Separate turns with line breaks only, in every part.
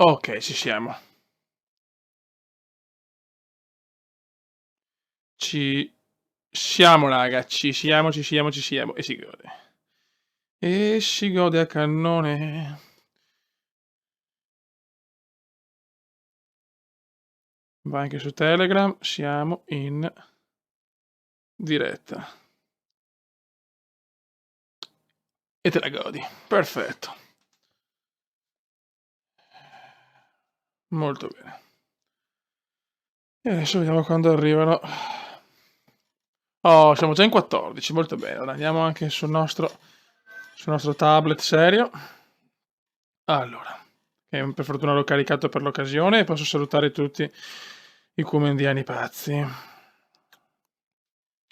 Ok, ci siamo. Ci siamo raga, ci siamo e si gode. E si gode a cannone. Vai anche su Telegram, siamo in diretta. E te la godi. Perfetto. Molto bene. E adesso vediamo quando arrivano. Oh, siamo già in 14, molto bene. Ora andiamo anche sul nostro tablet serio. Allora, che per fortuna l'ho caricato per l'occasione e posso salutare tutti i comendiani pazzi.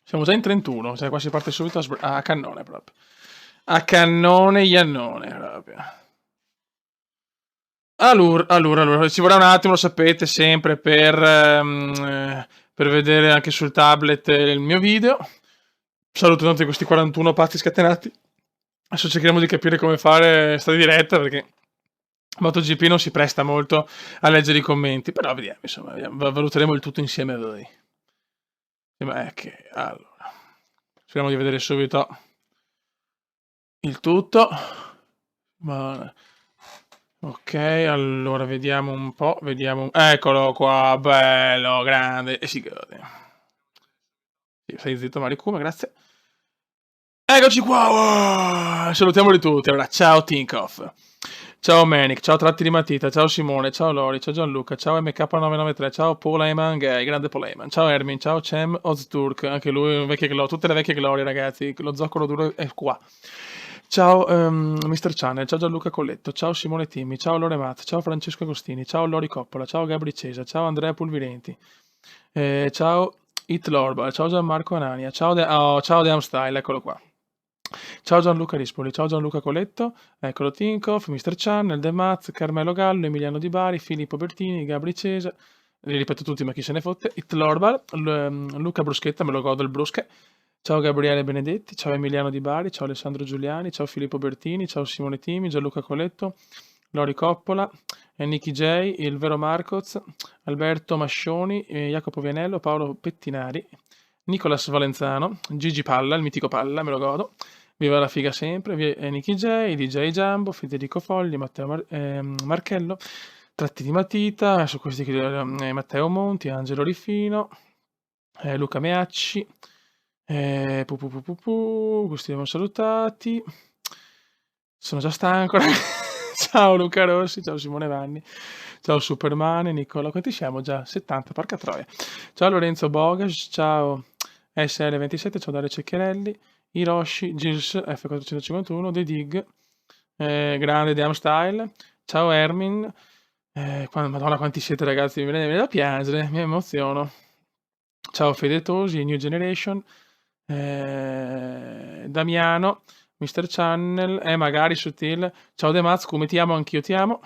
Siamo già in 31, cioè qua si parte subito a cannone proprio. A cannone iannone proprio. Allora, ci vorrà un attimo, lo sapete, sempre per vedere anche sul tablet il mio video. Saluto tanti questi 41 pazzi scatenati. Adesso cercheremo di capire come fare sta diretta perché MotoGP non si presta molto a leggere i commenti, però vediamo, insomma, valuteremo il tutto insieme a voi. Ma è che, allora, speriamo di vedere subito il tutto. Ma ok, allora vediamo un po', eccolo qua, bello, grande, e si gode. Sì, stai zitto Maricume, grazie. Eccoci qua! Salutiamoli tutti. Allora, ciao Tinkoff. Ciao Manic, ciao Tratti di Matita, ciao Simone, ciao Lori, ciao Gianluca, ciao MK993, ciao Paul Heyman Gay, grande Paul Heyman, ciao Ermin, ciao Cem Ozturk, anche lui un vecchio gloria, tutte le vecchie glorie ragazzi, lo zoccolo duro è qua. Ciao Mr. Channel, ciao Gianluca Colletto, ciao Simone Timmi, ciao Lore Matt, ciao Francesco Agostini, ciao Lori Coppola, ciao Gabri Cesa, ciao Andrea Pulvirenti, ciao It Lorba, ciao Gianmarco Anania, ciao The Style, eccolo qua. Ciao Gianluca Rispoli, ciao Gianluca Coletto, eccolo Tinkoff, Mr. Channel, De Maz, Carmelo Gallo, Emiliano Di Bari, Filippo Bertini, Gabri Cesa, li ripeto tutti ma chi se ne fotte, It Lorbal, Luca Bruschetta, me lo godo il Brusche, ciao Gabriele Benedetti, ciao Emiliano Di Bari, ciao Alessandro Giuliani, ciao Filippo Bertini, ciao Simone Timi, Gianluca Coletto, Lori Coppola, Nicky J, il vero Marcoz, Alberto Mascioni, Jacopo Vianello, Paolo Pettinari, Nicolas Valenzano, Gigi Palla, il mitico Palla, me lo godo, Viva la figa sempre, Nicky J, DJ Jumbo, Federico Fogli, Matteo Marchello, Tratti di Matita, su questi Matteo Monti, Angelo Rifino, Luca Meacci, questi abbiamo salutati. Sono già stanco. Ciao Luca Rossi, ciao Simone Vanni, ciao Superman, Nicola, quanti siamo già? 70, porca troia. Ciao Lorenzo Bogas, ciao SL27, ciao Dario Ceccherelli, Hiroshi, Gils F451, The Dig, grande Damn Style, ciao Ermin, madonna quanti siete ragazzi, mi viene da piangere, mi emoziono. Ciao Fedetosi, New Generation, Damiano, Mr. Channel, magari Sutil, ciao De Maz, come ti amo, anch'io ti amo.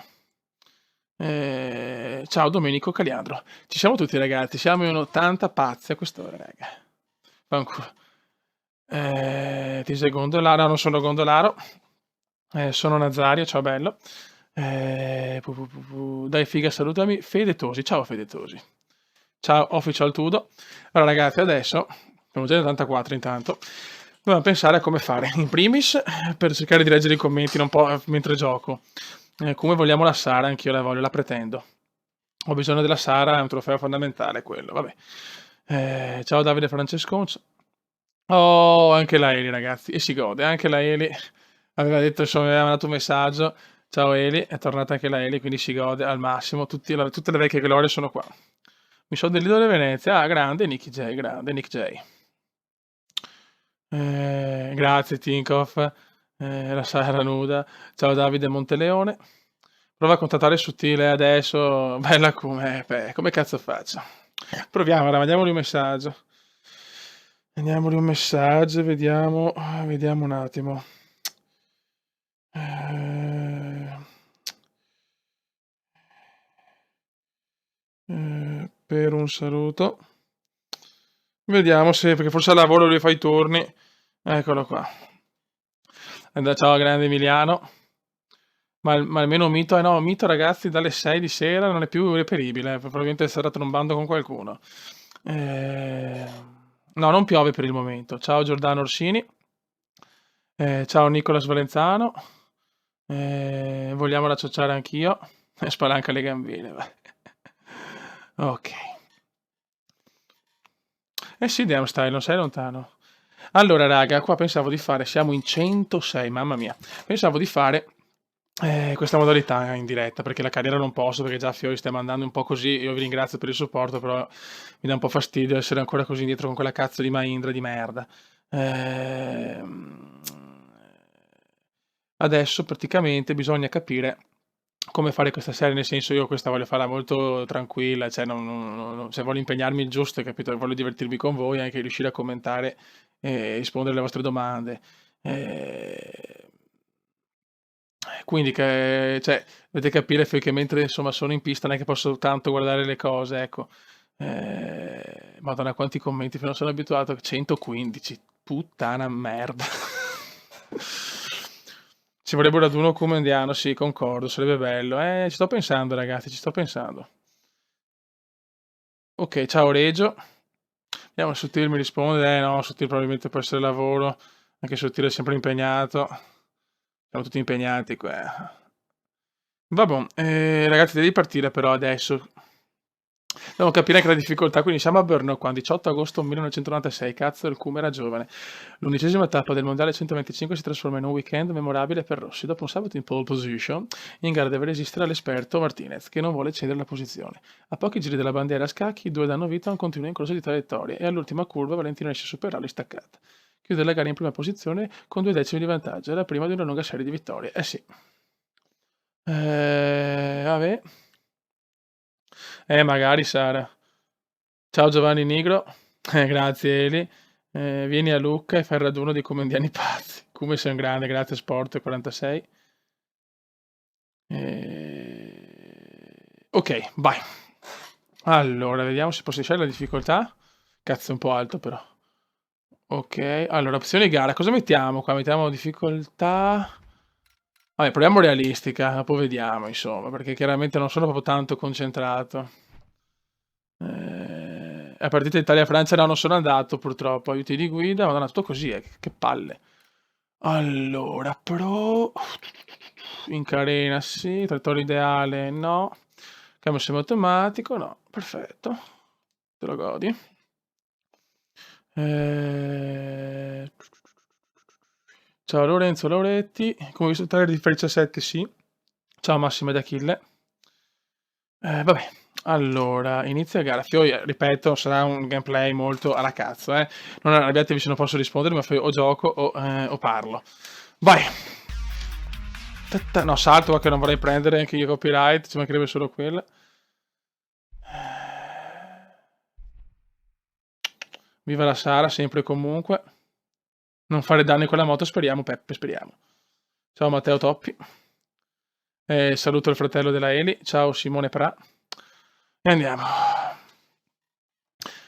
Ciao Domenico Caliandro. Ci siamo tutti ragazzi, siamo in 80 pazzi a quest'ora, raga. Fanculo. Ti sei Gondolaro, non sono Gondolaro. Sono Nazario, ciao bello. Dai figa, salutami. Fedetosi, ciao Fedetosi. Ciao Official Tudo. Allora ragazzi, adesso, siamo già in 84 intanto, dobbiamo pensare a come fare. In primis, per cercare di leggere i commenti un po' mentre gioco. Come vogliamo la Sara, anch'io la voglio, la pretendo. Ho bisogno della Sara, è un trofeo fondamentale quello, vabbè. Ciao Davide Francesconcio. Oh, anche la Eli ragazzi, e si gode, anche la Eli aveva detto, insomma, aveva mandato un messaggio. Ciao Eli, è tornata anche la Eli, quindi si gode al massimo, tutte le vecchie glorie sono qua. Mi sono dell'Idole Venezia, grande Nicky J, grande Nick J. Grazie Tinkoff, la Sara Nuda, ciao Davide Monteleone. Prova a contattare Sottile adesso, bella come cazzo faccio? Proviamo, ora, mandiamogli un messaggio. Mandiamogli un messaggio, vediamo un attimo. Per un saluto. Vediamo se, perché forse al lavoro lui fa i turni. Eccolo qua. Ciao grande Emiliano. Ma almeno Mito, no, Mito ragazzi dalle 6 di sera non è più reperibile, probabilmente sarà trombando con qualcuno. No, non piove per il momento. Ciao Giordano Orsini, ciao Nicolas Valenzano, vogliamo racciocciare anch'io, spalanca le gambine, vai. Ok. Eh sì, Damstyle, non sei lontano. Allora, raga, qua pensavo di fare, siamo in 106, mamma mia. Pensavo di fare questa modalità in diretta, perché la carriera non posso, perché già Fiori stai mandando un po' così. Io vi ringrazio per il supporto, però mi dà un po' fastidio essere ancora così indietro con quella cazzo di Mahindra di merda. Ehm, Adesso praticamente bisogna capire come fare questa serie, nel senso io questa voglio farla molto tranquilla, cioè se voglio impegnarmi il giusto, capito? Voglio divertirmi con voi, anche riuscire a commentare e rispondere alle vostre domande. Eh, quindi cioè, dovete capire che mentre insomma sono in pista non è che posso tanto guardare le cose, ecco. Madonna, quanti commenti, non sono abituato. 115, puttana merda. Ci vorrebbe un raduno comandiano, sì, concordo, sarebbe bello. Ci sto pensando, ragazzi, ci sto pensando. Ok, ciao Regio. Vediamo se Sottil mi risponde. No, Sottil probabilmente può essere lavoro, anche Sottil è sempre impegnato. Siamo tutti impegnati qua. Vabbè, ragazzi, devi partire però adesso. Devo capire anche la difficoltà, quindi siamo a Brno qua, 18 agosto 1996, cazzo il Cume era giovane. L'11ª tappa del Mondiale 125 si trasforma in un weekend memorabile per Rossi. Dopo un sabato in pole position, in gara deve resistere all'esperto Martinez, che non vuole cedere la posizione. A pochi giri della bandiera a scacchi, i due danno vita a un continuo incrocio di traiettorie e all'ultima curva Valentino riesce a superare staccata. Chiude la gara in prima posizione con 2 decimi di vantaggio, era prima di una lunga serie di vittorie. Eh sì. Vabbè. Magari Sara. Ciao Giovanni Nigro, grazie Eli. Vieni a Lucca e fai il raduno dei comendiani pazzi. Come sei un grande, grazie Sport 46. Ok, vai. Allora, vediamo se posso scegliere la difficoltà. Cazzo, è un po' alto però. Ok, allora, opzioni gara. Cosa mettiamo qua? Mettiamo difficoltà. Vabbè, proviamo realistica, dopo vediamo, insomma, perché chiaramente non sono proprio tanto concentrato. È partita Italia-Francia, no, non sono andato purtroppo. Aiuti di guida, madonna, tutto così, che palle. Allora, pro. In carena, sì. Trattore ideale, no. Cambio semiautomatico, no. Perfetto. Te lo godi. Eh, Ciao Lorenzo Lauretti. Come risultare di 17, sì. Ciao Massimo ed Achille. Vabbè, allora, inizia gara. Poi, ripeto, sarà un gameplay molto alla cazzo, eh. Non arrabbiatevi se non posso rispondere, ma poi o gioco o parlo. Vai! No, salto qua che non vorrei prendere anche io copyright, ci mancherebbe solo quella. Viva la Sara, sempre e comunque. Non fare danni con la moto, speriamo, Peppe, speriamo. Ciao Matteo Toppi. Saluto il fratello della Eli. Ciao Simone Pra. E andiamo.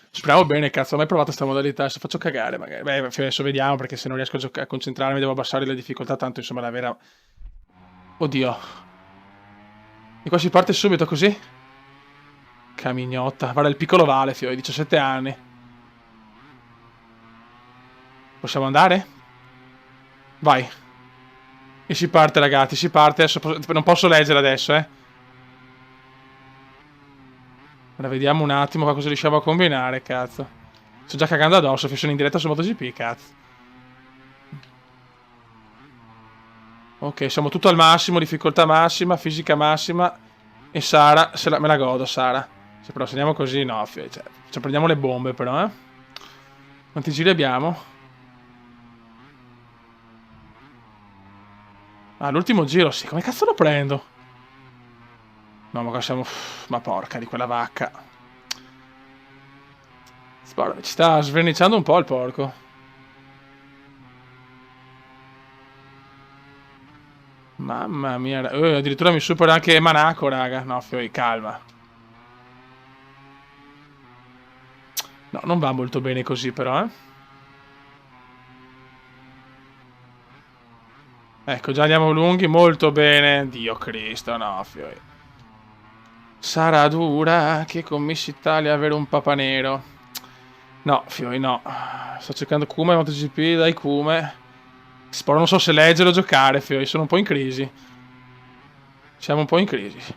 Speriamo bene, cazzo, ho mai provato questa modalità, se faccio cagare magari. Beh, adesso vediamo, perché se non riesco a concentrarmi devo abbassare le difficoltà, tanto insomma la vera... Oddio. E qua si parte subito così? Camignotta. Guarda il piccolo Vale, Fiori, 17 anni. Possiamo andare? Vai. E si parte, ragazzi, si parte. Adesso non posso leggere adesso, eh. Ora vediamo un attimo qua cosa riusciamo a combinare, cazzo. Sto già cagando addosso, sono in diretta su MotoGP, cazzo. Ok, siamo tutto al massimo, difficoltà massima, fisica massima. E Sara, me la godo, Sara. Se però segniamo così, no, cioè, prendiamo le bombe però, eh. Quanti giri abbiamo? Ah, l'ultimo giro, sì. Come cazzo lo prendo? No, ma qua siamo... Ma porca di quella vacca. Ci sta sverniciando un po' il porco. Mamma mia. Addirittura mi supera anche Manaco, raga. No, Fiori, calma. No, non va molto bene così però, eh. Ecco, già andiamo lunghi, molto bene. Dio Cristo, no, fioi. Sarà dura che con Miss Italia avere un papa nero. No, fioi, no. Sto cercando Kuma MotoGP, dai Kume. Spero non so se leggere o giocare, fioi, sono un po' in crisi. Siamo un po' in crisi.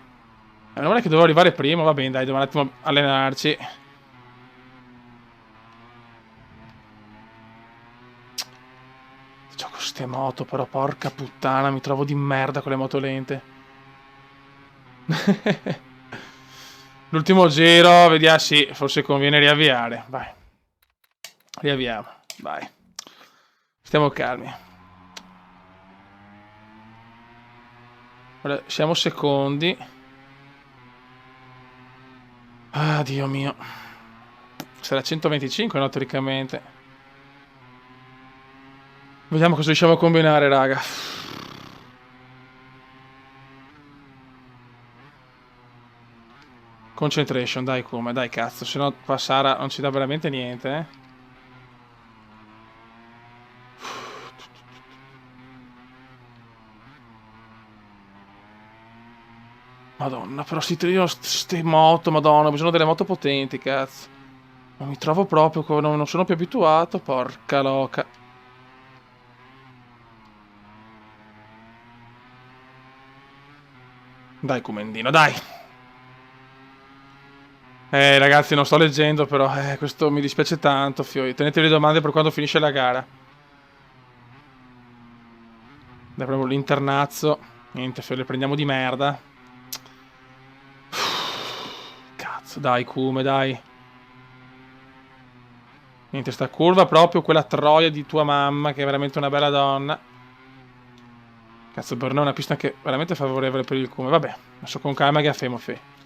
Non è che dovevo arrivare prima, va bene, dai, devo un attimo allenarci. Gioco ste moto, però porca puttana, mi trovo di merda con le moto lente. L'ultimo giro, vediamo, sì, forse conviene riavviare. Vai. Riavviamo, vai. Stiamo calmi. Ora, siamo secondi. Ah, Dio mio. Sarà 125, no, teoricamente. Vediamo cosa riusciamo a combinare, raga. Concentration, dai come, dai cazzo, se no qua Sara non ci dà veramente niente, eh. Madonna, però ste moto, madonna, ho bisogno delle moto potenti, cazzo. Non mi trovo proprio, non sono più abituato, porca loca. Dai, Comendino, dai. Ragazzi, non sto leggendo, però questo mi dispiace tanto, fioi. Tenetevi le domande per quando finisce la gara. Dai, proprio l'internazzo. Niente, fioi, le prendiamo di merda. Cazzo, dai, Kume, dai. Niente, sta curva proprio quella troia di tua mamma, che è veramente una bella donna. Cazzo, Brno è una pista che è veramente favorevole per il Kume. Vabbè, adesso con calma che affemo, fe.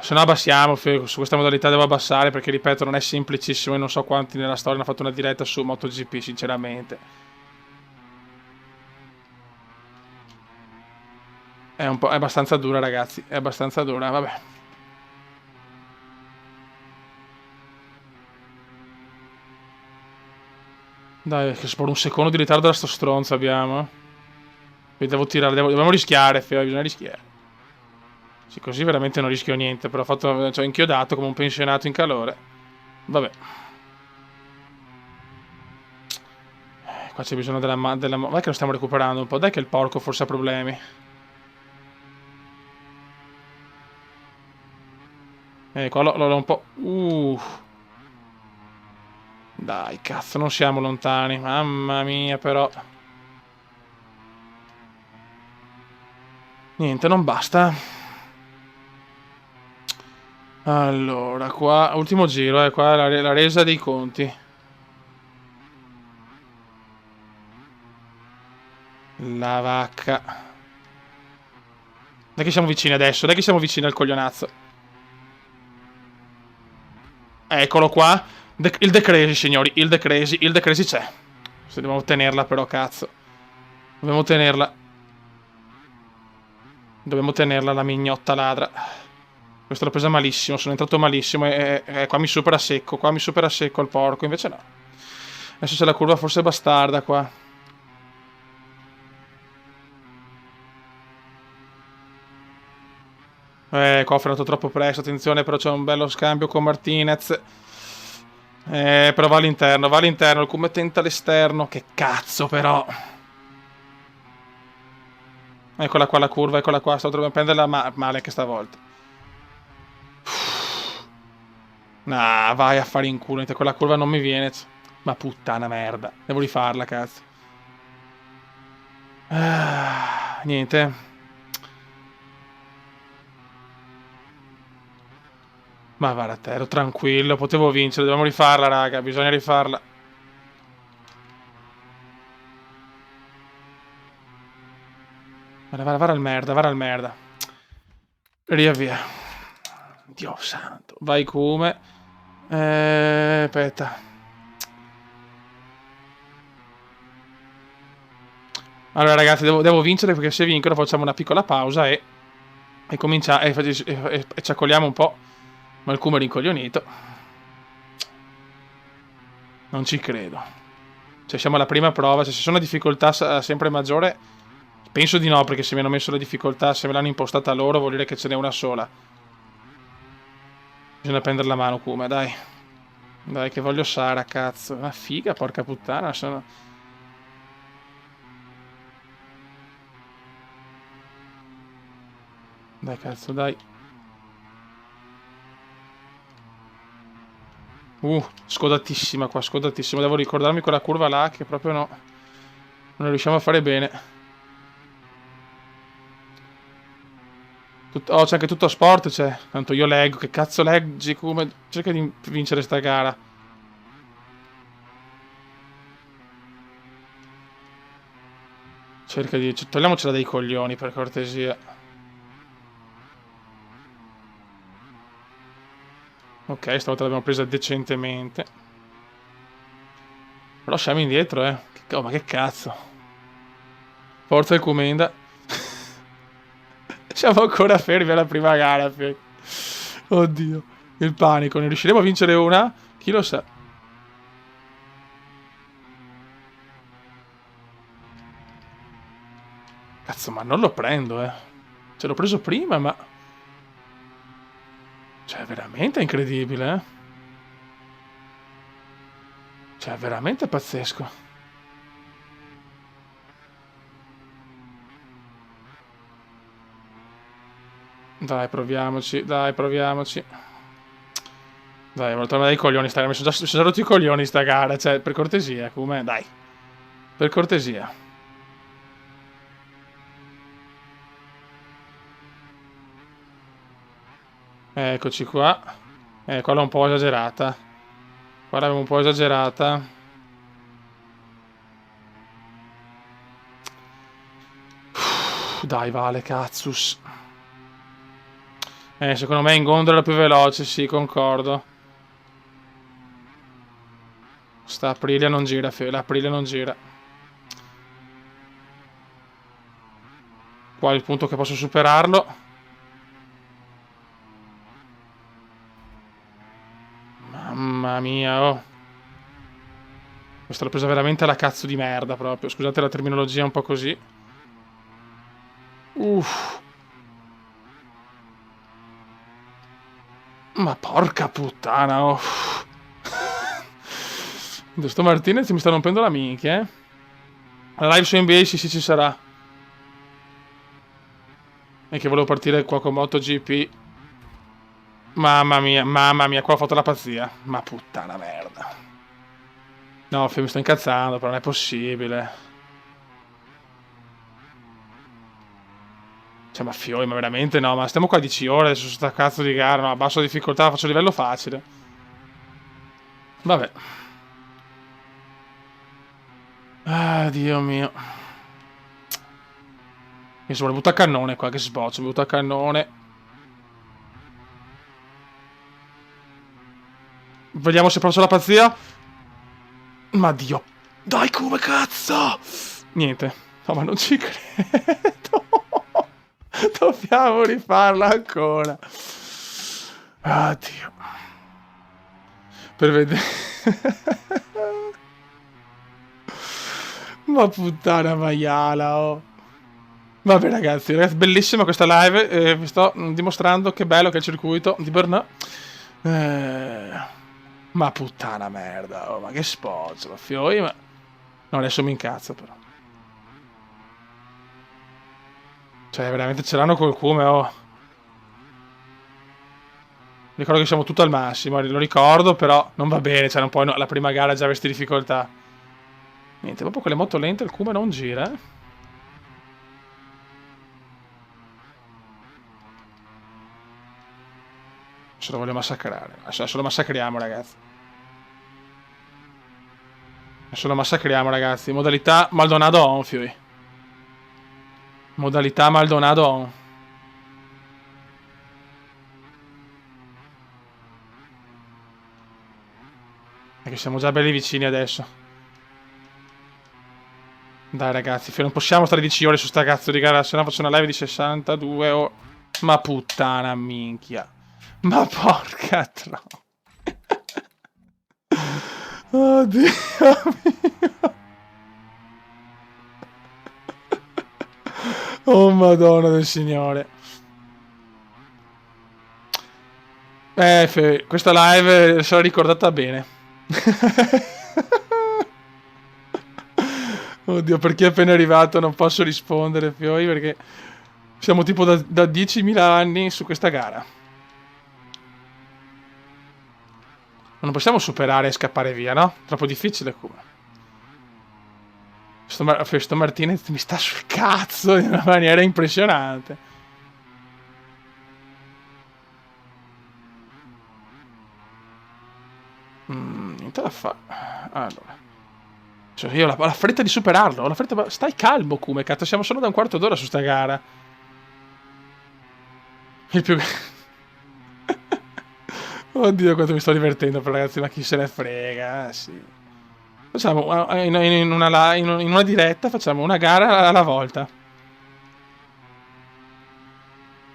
Se no abbassiamo, fe. Su questa modalità devo abbassare perché, ripeto, non è semplicissimo e non so quanti nella storia hanno fatto una diretta su MotoGP, sinceramente. È abbastanza dura, ragazzi. È abbastanza dura, vabbè. Dai, che per un secondo di ritardo da sto stronzo abbiamo. Quindi devo tirare, dobbiamo rischiare, Feo, bisogna rischiare. Sì, così veramente non rischio niente, però ho fatto, cioè, inchiodato come un pensionato in calore. Vabbè. Qua c'è bisogno della... Vai che lo stiamo recuperando un po', dai che il porco forse ha problemi. Qua l'ho un po'... Dai, cazzo, non siamo lontani. Mamma mia, però... Niente, non basta. Allora, qua... Ultimo giro, qua la resa dei conti. La vacca. Dai che siamo vicini adesso, dai che siamo vicini al coglionazzo. Eccolo qua. Il De Crazy, signori, il De Crazy c'è. Se dobbiamo tenerla però, cazzo. Dobbiamo tenerla. Dobbiamo tenerla, la mignotta ladra. Questa l'ho presa malissimo, sono entrato malissimo e qua mi supera secco, qua mi supera secco il porco, invece no. Adesso c'è la curva forse bastarda qua. Qua ho frenato troppo presto, attenzione, però c'è un bello scambio con Martinez. Però va all'interno, il Kume tenta l'esterno, che cazzo però. Eccola qua la curva, eccola qua, sto trovando prenderla male anche stavolta. Nah, vai a fare in culo, quella curva non mi viene. Ma puttana merda, devo rifarla, cazzo. Niente. Ma guarda te, ero tranquillo, potevo vincere, dobbiamo rifarla, raga, bisogna rifarla. Vara al merda, vara al merda. Riavvia. Dio santo. Vai Kume. Aspetta. Allora ragazzi, devo vincere perché se vincono facciamo una piccola pausa e cominciamo e ci accogliamo un po'. Ma il Kume è rincoglionito. Non ci credo. Cioè, siamo alla prima prova. Cioè, se sono una difficoltà sempre maggiore, penso di no, perché se mi hanno messo la difficoltà, se me l'hanno impostata loro, vuol dire che ce n'è una sola. Bisogna prendere la mano, Kuma, dai. Dai, che voglio Sara, cazzo. Una figa, porca puttana. Sono... Dai, cazzo, dai. Scodatissima qua, scodatissima. Devo ricordarmi quella curva là, che proprio no. Non riusciamo a fare bene. Oh, c'è anche tutto sport, cioè. Tanto io leggo, che cazzo leggi, come... Cerca di vincere sta gara. Cerca di... Togliamocela dai coglioni, per cortesia. Ok, stavolta l'abbiamo presa decentemente. Però siamo indietro, eh. Oh, ma che cazzo. Forza il Comenda. Siamo ancora fermi alla prima gara. Oddio. Il panico. Ne riusciremo a vincere una? Chi lo sa. Cazzo, ma non lo prendo, eh. Ce l'ho preso prima, ma... Cioè, veramente incredibile, eh. Cioè, veramente pazzesco. Dai, proviamoci. Dai, proviamoci. Dai, voglio tornare dai coglioni sta gara. Mi sono già rotti i coglioni sta gara. Cioè, per cortesia, come? Dai. Per cortesia. Eccoci qua. Qua l'ho un po' esagerata. Qua l'avevo un po' esagerata. Dai, vale, cazzus. Secondo me in gondola è più veloce, sì, concordo. Sta Aprilia non gira, l'Aprilia non gira. Qua è il punto che posso superarlo. Mamma mia, oh. Questa l'ho presa veramente alla cazzo di merda proprio. Scusate la terminologia un po' così. Uff. Ma porca puttana, oh. Sto Martinez mi sta rompendo la minchia, eh. La live su NBA sì, ci sarà. E che volevo partire qua con MotoGP. Mamma mia, qua ho fatto la pazzia. Ma puttana merda. No, mi sto incazzando, però non è possibile. Cioè, ma fioi, ma veramente no, ma stiamo qua 10 ore adesso su sta cazzo di gara, no, a bassa difficoltà, faccio livello facile. Vabbè. Ah, Dio mio. Mi sono butta a cannone qua, che sboccio, mi butta a cannone. Vediamo se provo la pazzia. Ma Dio. Dai, come cazzo? Niente. No, ma non ci credo. Dobbiamo rifarla ancora. Dio. Per vedere. Ma puttana maiala, oh. Vabbè ragazzi, bellissima questa live. Vi sto dimostrando che bello che è il circuito di Brno. Ma puttana merda, oh, ma che spozzo, fioi, ma... No, adesso mi incazzo però. Cioè, veramente ce l'hanno col cume, oh. Ricordo che siamo tutto al massimo, lo ricordo, però non va bene, cioè non puoi la prima gara già avere difficoltà. Niente, proprio con le moto lente il cume non gira, eh. Adesso lo voglio massacrare. Adesso lo massacriamo, ragazzi. Adesso lo massacriamo, ragazzi. Modalità Maldonado on, fioi. Modalità Maldonado on. È che siamo già belli vicini adesso. Dai, ragazzi, non possiamo stare 10 ore su sta cazzo di gara, se no faccio una live di 62 ore. Ma puttana minchia. Ma porca tro. Oddio mio. Oh Madonna del Signore. Questa live sarà ricordata bene. Oddio, per chi è appena arrivato non posso rispondere, Fioi, perché siamo tipo da 10.000 anni su questa gara. Non possiamo superare e scappare via, no? Troppo difficile come. Sto Martinez mi sta sul cazzo in una maniera impressionante. Niente da fare. Allora. Cioè, io ho la fretta di superarlo. Ho la fretta. Stai calmo, Kume, cazzo. Siamo solo da un quarto d'ora su sta gara. Il più. Oddio, quanto mi sto divertendo, però, ragazzi. Ma chi se ne frega? Sì. Facciamo in una diretta. Facciamo una gara alla volta.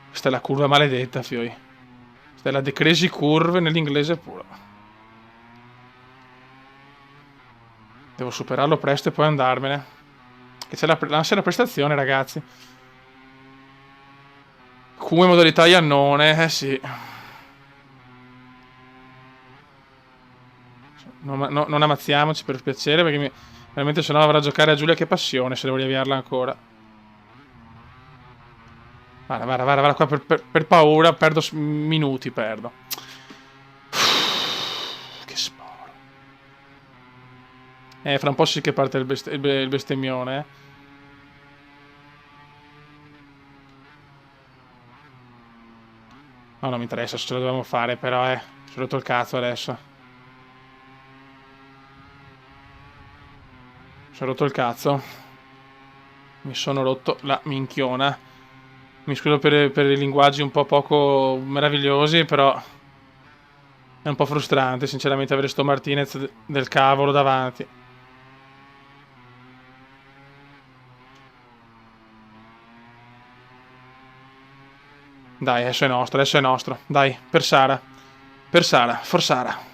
Questa è la curva maledetta, Fioi. Questa è la The Crazy Curve nell'inglese puro. Devo superarlo presto e poi andarmene. Che c'è l'ansia della prestazione, ragazzi. Come modalità Iannone, sì. Non ammazziamoci per piacere, perché veramente se no avrà a giocare a Giulia che passione se devo riavviarla ancora. Vada, qua per paura perdo minuti, perdo. Che sporo. Fra un po' sì che parte il bestemmione, eh. No, non mi interessa se ce lo dobbiamo fare, però, ci ho rotto il cazzo adesso. Ci ho rotto il cazzo. Mi sono rotto la minchiona. Mi scuso per i linguaggi un po' poco meravigliosi, però è un po' frustrante, sinceramente, avere sto Martinez del cavolo davanti. Dai, adesso è nostro, adesso è nostro. Dai, per Sara. Per Sara, for Sara.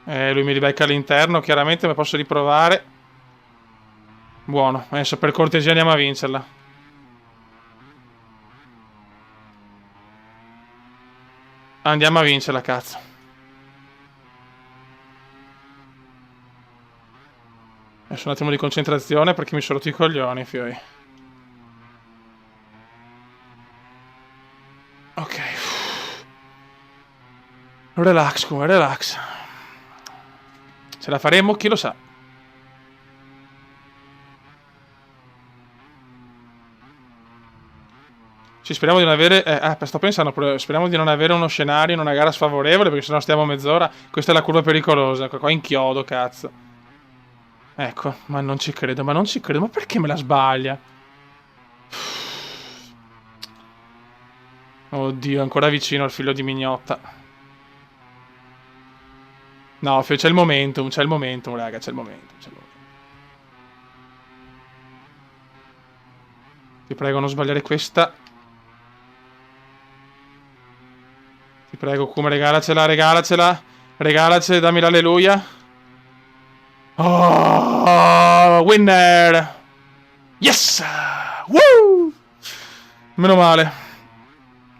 Lui mi ribecca all'interno, chiaramente, ma posso riprovare. Buono, adesso per cortesia andiamo a vincerla. Andiamo a vincerla, cazzo. Adesso un attimo di concentrazione perché mi sono rotto i coglioni, Fioi. Ok. Relax, come relax. Ce la faremo, chi lo sa. Sì, speriamo di non avere. Sto pensando, speriamo di non avere uno scenario in una gara sfavorevole, perché sennò stiamo mezz'ora. Questa è la curva pericolosa. Qua inchiodo, cazzo. Ecco, ma non ci credo, ma perché me la sbaglia? Oddio, ancora vicino al figlio di mignotta. No, c'è il momentum, raga, c'è il momentum. Ti prego, non sbagliare questa. Ti prego, come regalacela. Regalacela, dammi l'alleluia. Oh, winner! Yes! Woo! Meno male.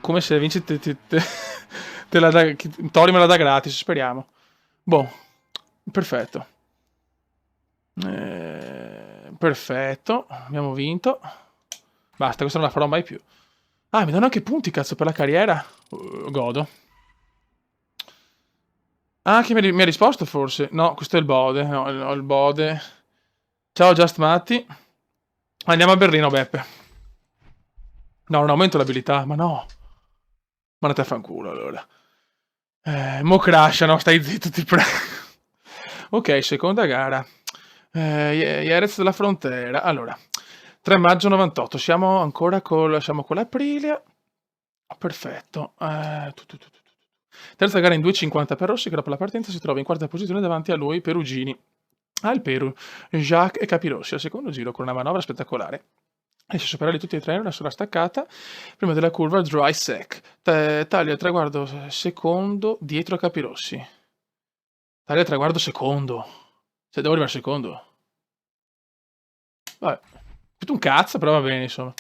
Come se vinci te la da, toglimi la da gratis, speriamo. Boh, perfetto. Perfetto, abbiamo vinto. Basta, questo non la farò mai più. Ah, mi danno anche punti, cazzo, per la carriera. Godo. Ah, chi mi ha risposto, forse? No, questo è il Bode. No, ho il Bode. Ciao, Just Matti. Andiamo a Berlino, Beppe. No, non aumento l'abilità, ma no. Ma andate a fanculo, allora. Mo crash, no? Stai zitto, ti prego. Ok, seconda gara. Jerez della Frontera. Allora, 3 maggio 98. Siamo ancora con l'Aprilia. Perfetto. Terza gara in 2.50 per Rossi, che dopo la partenza si trova in quarta posizione davanti a lui Perugini. Il Peru, Jacques e Capirossi al secondo giro con una manovra spettacolare. Riesci a superarli tutti e tre in una sola staccata. Prima della curva dry sec. Taglia il traguardo secondo dietro a Capirossi. Taglia il traguardo secondo. Se devo arrivare secondo. Vabbè. Tutto un cazzo, però va bene, insomma.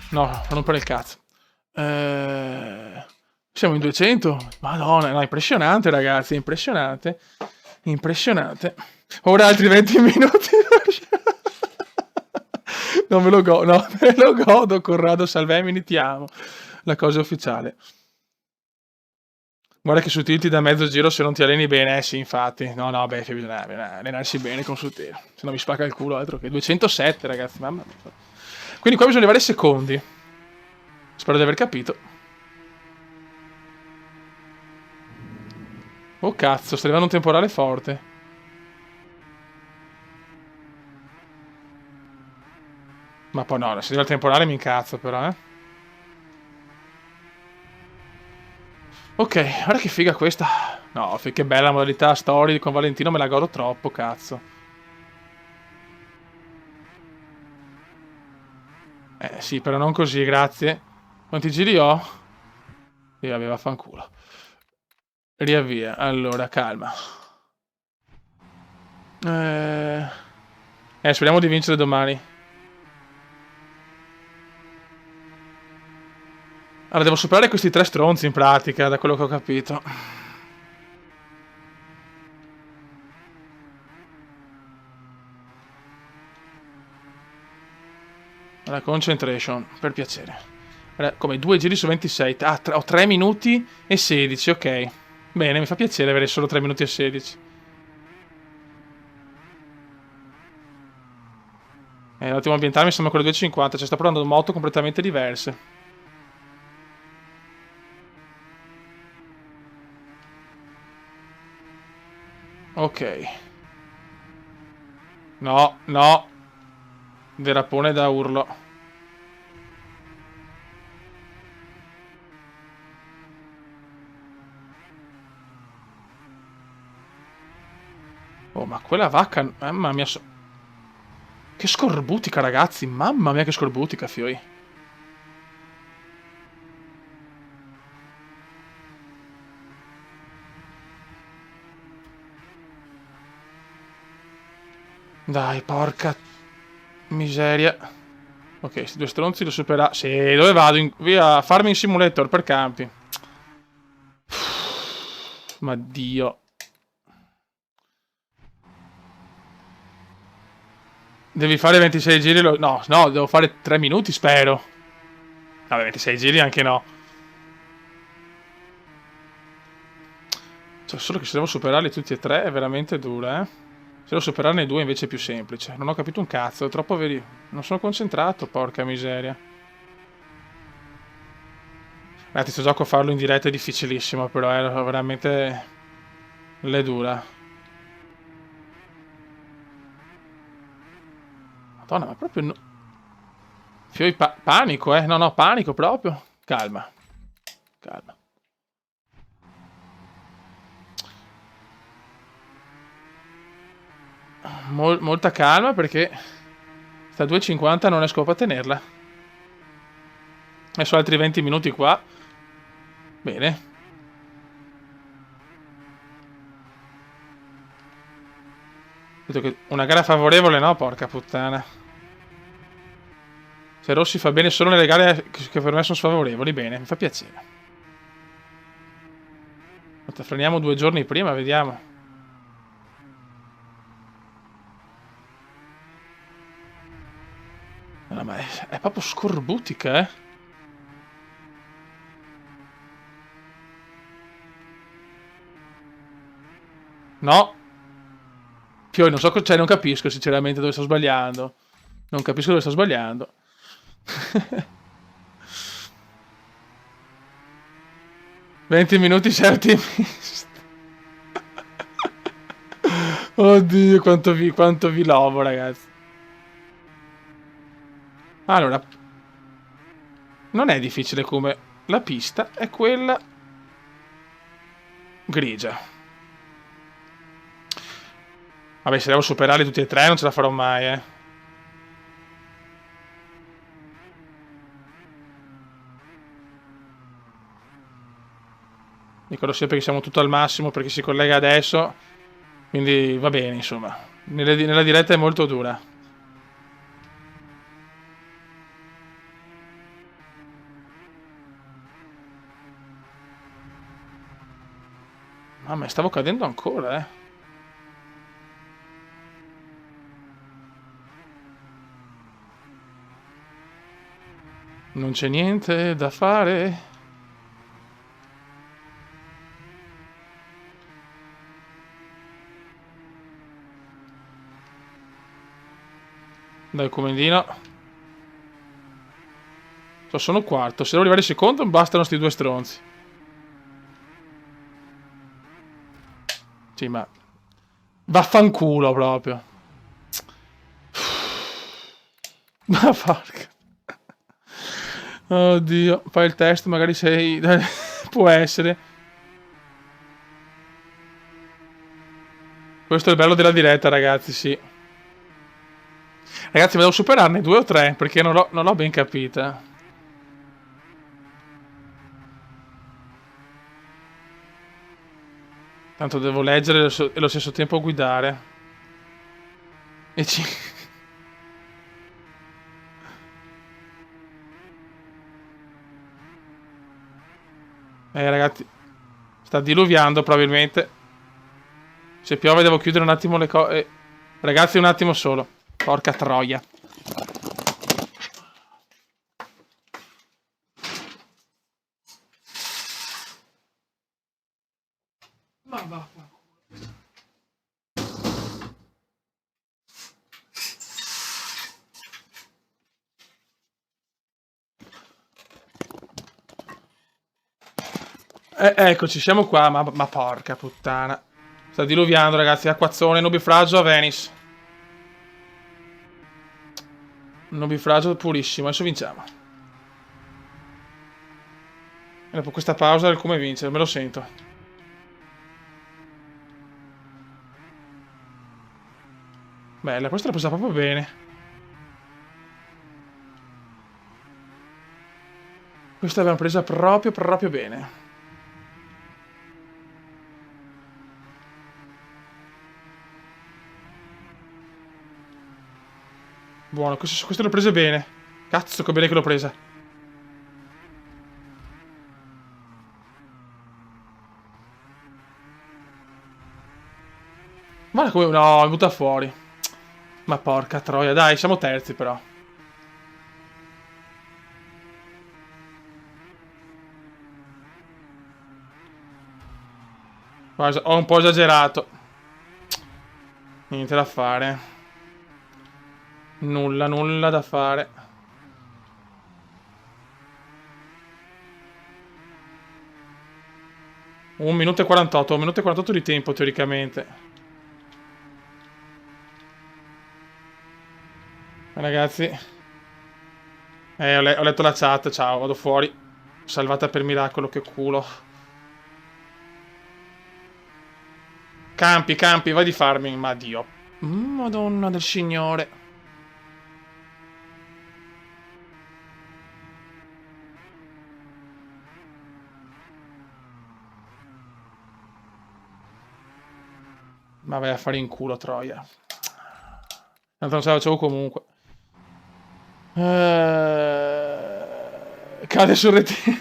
No, non rompere il cazzo. Siamo in 200. Madonna, no, impressionante, ragazzi, impressionante. Impressionante. Ora altri 20 minuti. Non me lo godo, no, me lo godo, Corrado Salvemini, ti amo. La cosa ufficiale. Guarda che su Tilt da mezzo giro se non ti alleni bene, sì, infatti. No, no, beh, bisogna allenarsi bene con su Tilt. Se no mi spacca il culo, altro che 207, ragazzi, mamma mia. Quindi qua bisogna arrivare ai secondi. Spero di aver capito. Oh cazzo, sta arrivando un temporale forte. Ma poi no, se arriva il temporale mi incazzo però, eh. Ok, guarda che figa questa. No, che bella modalità story con Valentino, me la godo troppo, cazzo. Sì, però non così, grazie. Quanti giri ho? Sì, vabbè, vaffanculo. Riavvia, allora, calma. Speriamo di vincere domani. Allora, devo superare questi tre stronzi in pratica, da quello che ho capito. La concentration, per piacere. Allora, come 2 giri su 26. Ah, ho 3 minuti e 16, ok. Bene, mi fa piacere avere solo 3 minuti e 16. L'attimo ambientale mi sembra quello 250, cioè sta provando moto completamente diverse. Ok. No, no. Derapone da urlo. Oh, ma quella vacca... Mamma mia... Che scorbutica, ragazzi. Mamma mia, che scorbutica, fioi. Dai, porca... miseria. Ok, questi due stronzi lo supera... Sì, dove vado? Via, Farming Simulator per campi. Ma Dio. Devi fare 26 giri... No, no, devo fare 3 minuti, spero. Vabbè, 26 giri anche no. Cioè, solo che se devo superarli tutti e tre è veramente dura, eh. Se devo superarne due invece è più semplice. Non ho capito un cazzo, è troppo veri... Non sono concentrato, porca miseria. Ragazzi, questo gioco farlo in diretta è difficilissimo, però è veramente... Le dura. Madonna, ma proprio... No... Fioi panico, eh. No, no, panico proprio. Calma. Calma. Molta calma perché... Sta 2,50 non riesco a tenerla. E sono altri 20 minuti qua. Bene. Vedo che una gara favorevole, no? Porca puttana. Se Rossi fa bene solo nelle gare che per me sono sfavorevoli, bene, mi fa piacere. Freniamo 2 giorni prima, vediamo. No, ma è proprio scorbutica, eh. No. Poi non so, cioè non capisco sinceramente dove sto sbagliando. Non capisco dove sto sbagliando. «20 minuti sei ottimista». Oddio, quanto vi lovo, ragazzi. Allora, non è difficile come la pista è quella grigia. Vabbè, se devo superarli tutti e tre non ce la farò mai, eh. Ricordo sempre che siamo tutto al massimo perché si collega adesso. Quindi va bene, insomma. Nella diretta è molto dura. Mamma, stavo cadendo ancora, eh. Non c'è niente da fare. Dai, comandino. Sono quarto. Se devo arrivare secondo, bastano sti due stronzi. Sì, ma... Vaffanculo proprio. Ma porca. Oddio. Fai il test, magari sei... Può essere. Questo è il bello della diretta, ragazzi, sì. Ragazzi, ma devo superarne 2 o 3, perché non l'ho ben capita. Tanto devo leggere e allo stesso tempo guidare. E ci... ragazzi, sta diluviando probabilmente. Se piove devo chiudere un attimo le cose. Ragazzi, un attimo solo. Porca troia. Ma vaffanculo. Eccoci, siamo qua, ma porca puttana. Sta diluviando, ragazzi, acquazzone, nubifragio a Venice. Nubifragio purissimo, adesso vinciamo. E dopo questa pausa il come vincere, me lo sento. Bella, questa l'ha presa proprio bene. Questa l'abbiamo presa proprio bene. Buono, queste l'ho prese bene. Cazzo, che bene che l'ho presa. Guarda come... No, è butta fuori. Ma porca troia, dai, siamo terzi però. Ho un po' esagerato. Niente da fare. Nulla da fare. 1 minuto e 48. 1 minuto e 48 di tempo, teoricamente. Ragazzi. Ho letto la chat. Ciao, vado fuori. Salvata per miracolo, che culo. Campi, vai di farming. Ma Dio. Madonna del Signore. Ma vai a fare in culo, troia. Tanto non ce la facevo comunque. Cade sul retino.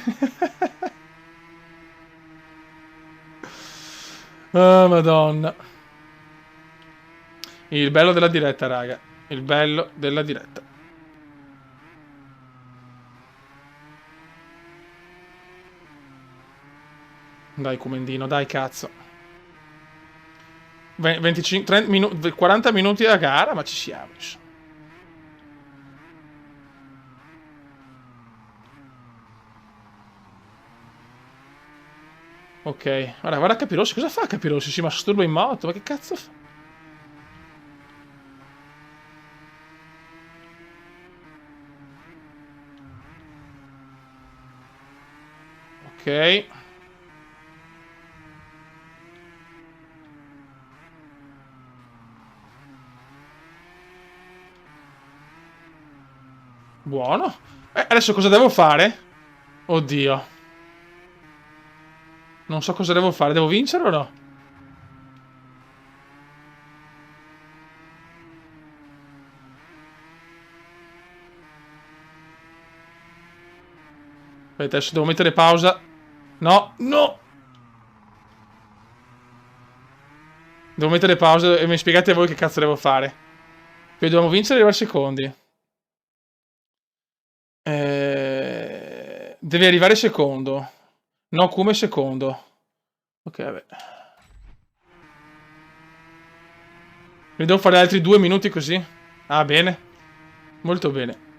Oh, madonna. Il bello della diretta, raga. Il bello della diretta. Dai, comendino, dai, cazzo. 25, 30 minuti, 40 minuti a gara, ma ci siamo. Ok, guarda Capirossi, cosa fa Capirossi? Si masturba in moto, ma che cazzo fa? Ok. Buono. Adesso cosa devo fare? Oddio. Non so cosa devo fare. Devo vincere o no? Aspetta, adesso devo mettere pausa. No, no! Devo mettere pausa e mi spiegate voi che cazzo devo fare. Poi dobbiamo vincere e arrivare secondi. Deve arrivare secondo. No, come secondo. Ok, vabbè. Mi devo fare altri 2 minuti così? Ah, bene. Molto bene.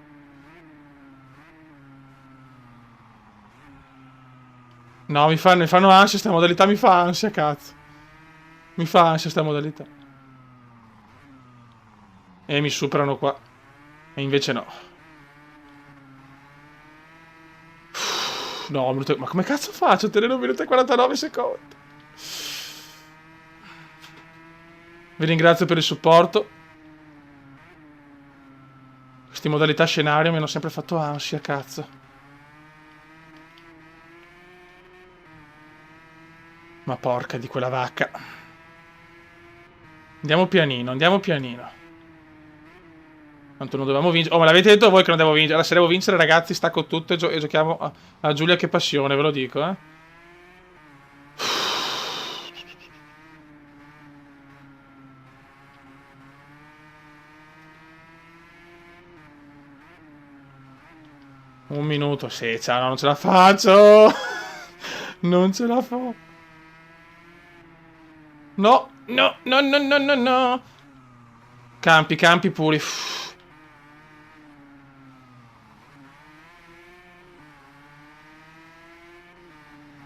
No, mi fanno ansia sta modalità, mi fa ansia, cazzo. Mi fa ansia sta modalità. E mi superano qua. E invece no. No, ma come cazzo faccio a tenere 1 minuto e 49 secondi? Vi ringrazio per il supporto. Queste modalità scenario mi hanno sempre fatto ansia, cazzo. Ma porca di quella vacca. Andiamo pianino, andiamo pianino. Tanto non dovevamo vincere. Oh, ma l'avete detto voi che non devo vincere. Allora, se devo vincere, ragazzi, stacco tutto e giochiamo a Giulia che passione, ve lo dico, eh. Un minuto, sì, ciao, no, non ce la faccio. Non ce la faccio. No, no, no, no, no, no, no. Campi, campi puri.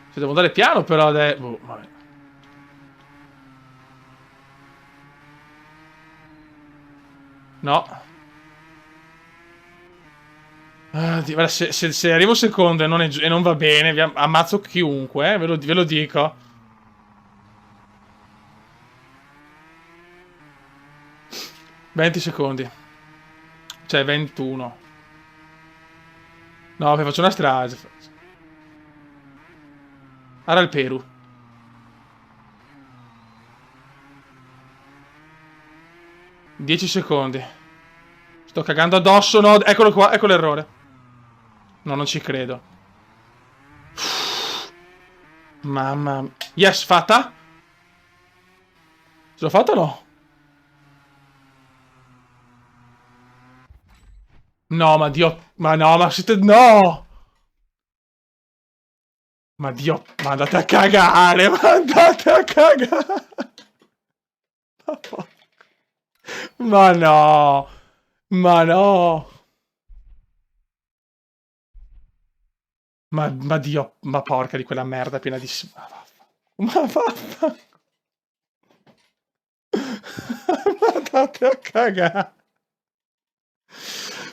Se devo andare piano però adesso. Boh, vabbè. No. Ah, guarda, se arrivo secondo e non va bene, ammazzo chiunque, ve lo dico. $20 secondi. Cioè, 21. No, faccio una strage. Ora il Perù. 10 secondi. Sto cagando addosso, no, eccolo qua, ecco l'errore. No, non ci credo. Mamma mia. Yes, fatta? Ce l'ho fatta o no? No, ma Dio. Ma no, ma siete. No! Ma Dio. Ma andate a cagare. Ma andate a cagare. Ma no. Ma no. Ma Dio. Ma porca di quella merda piena di. Ma vaffa. Ma andate a cagare.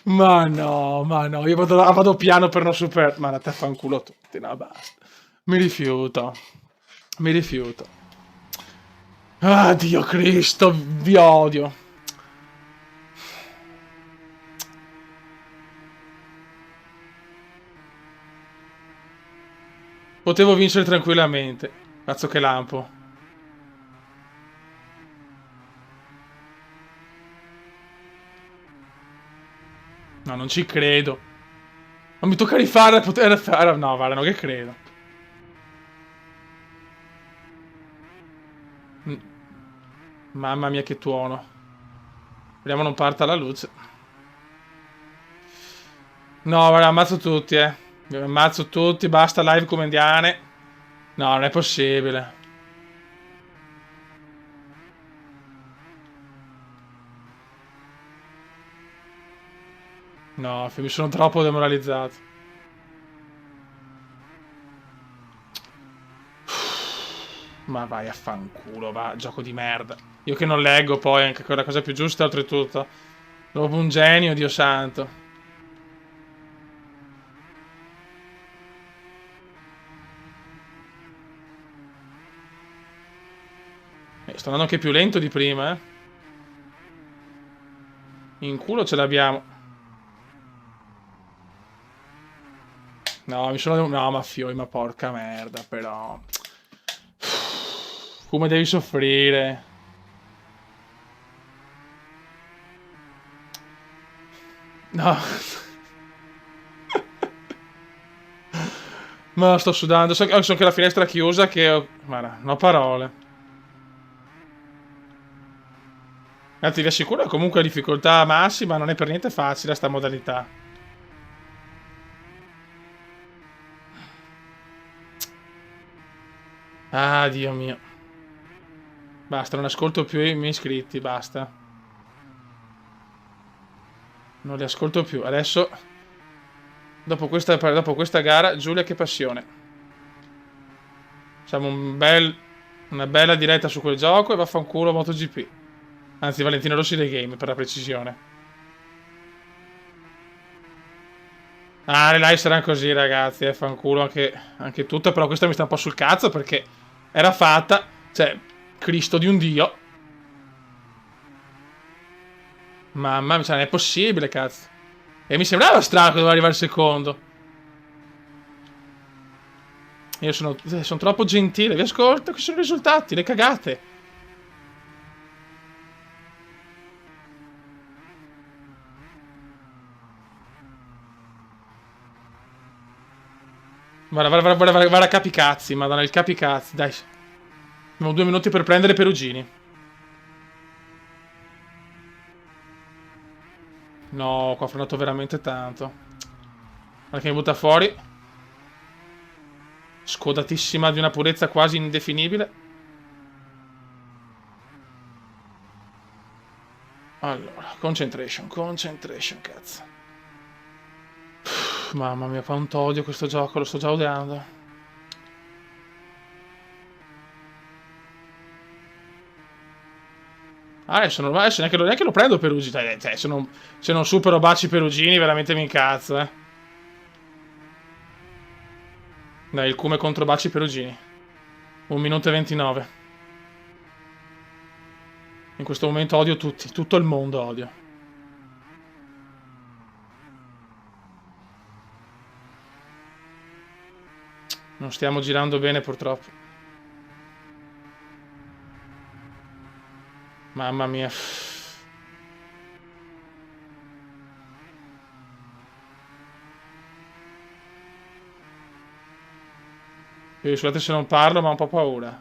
Ma no, io vado piano per non super. Ma andate a fanculo tutti, no, basta. Mi rifiuto. Mi rifiuto. Ah, Dio Cristo, vi odio. Potevo vincere tranquillamente. Cazzo che lampo. No, non ci credo. Ma mi tocca rifare poter fare. No, guarda, non che credo. Mamma mia che tuono. Speriamo non parta la luce. No, guarda, ammazzo tutti, ammazzo tutti, basta live come indiane. No, non è possibile. No, mi sono troppo demoralizzato. Ma vai a fanculo, va, gioco di merda. Io che non leggo poi, anche quella cosa più giusta oltretutto. Proprio un genio, Dio santo. Sto andando anche più lento di prima, eh. In culo ce l'abbiamo. No, mi sono. No, ma fioi, ma porca merda, però. Come devi soffrire. No. Ma sto sudando. So che la finestra è chiusa che... Guarda, non ho parole. Anzi, vi assicuro che comunque la difficoltà massima non è per niente facile sta modalità. Ah, Dio mio. Basta, non ascolto più i miei iscritti, basta. Non li ascolto più. Adesso, dopo questa gara, Giulia, che passione. Facciamo una bella diretta su quel gioco e vaffanculo MotoGP. Anzi, Valentino Rossi dei Game, per la precisione. Ah, le live saranno così, ragazzi, fanculo anche tutto. Però questa mi sta un po' sul cazzo perché era fatta, cioè, Cristo di un dio. Mamma mia, cioè, non è possibile, cazzo. E mi sembrava strano che doveva arrivare il secondo. Io sono troppo gentile, vi ascolto, questi sono i risultati, le cagate. Guarda capicazzi, madonna, il capicazzi, dai. Abbiamo 2 minuti per prendere Perugini. No, qua ho frenato veramente tanto. Guarda che mi butta fuori. Scodatissima di una purezza quasi indefinibile. Allora, concentration, cazzo. Mamma mia, quanto odio questo gioco, lo sto già odiando. Adesso neanche lo prendo Perugini. Cioè, se non supero Baci Perugini, veramente mi incazzo, eh. Dai, il Cume contro Baci Perugini. 1 minuto e 29. In questo momento odio tutti, tutto il mondo odio. Non stiamo girando bene, purtroppo. Mamma mia. Scusate se non parlo, ma ho un po' paura.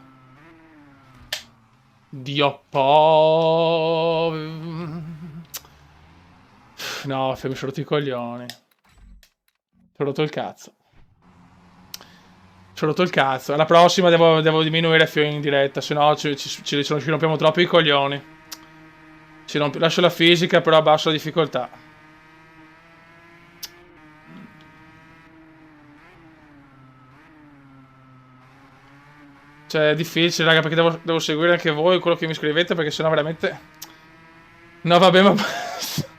Dio po... No, mi sono rotto i coglioni. Ci ho rotto il cazzo. Ci ho rotto il cazzo. Alla prossima devo diminuire in diretta, se no ci rompiamo troppo i coglioni. Lascio la fisica, però abbasso la difficoltà. Cioè, è difficile, raga, perché devo seguire anche voi quello che mi scrivete, perché sennò veramente... No, vabbè, ma basta.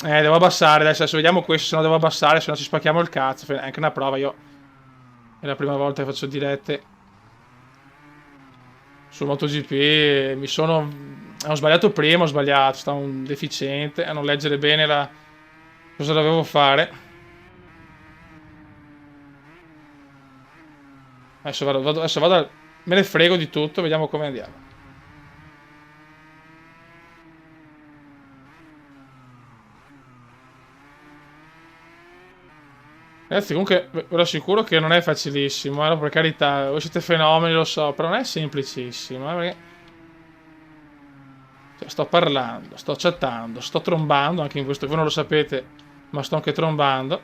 Devo abbassare, adesso vediamo questo, se no devo abbassare, se no ci spacchiamo il cazzo. È anche una prova, io... È la prima volta che faccio dirette su MotoGP, ho sbagliato prima, ho sbagliato, stavo un deficiente a non leggere bene cosa dovevo fare. Adesso vado, me ne frego di tutto, vediamo come andiamo. Ragazzi, comunque ve lo assicuro che non è facilissimo, per carità, voi siete fenomeni, lo so, però non è semplicissimo, perché... Cioè, sto parlando, sto chattando, sto trombando, anche in questo voi non lo sapete, ma sto anche trombando.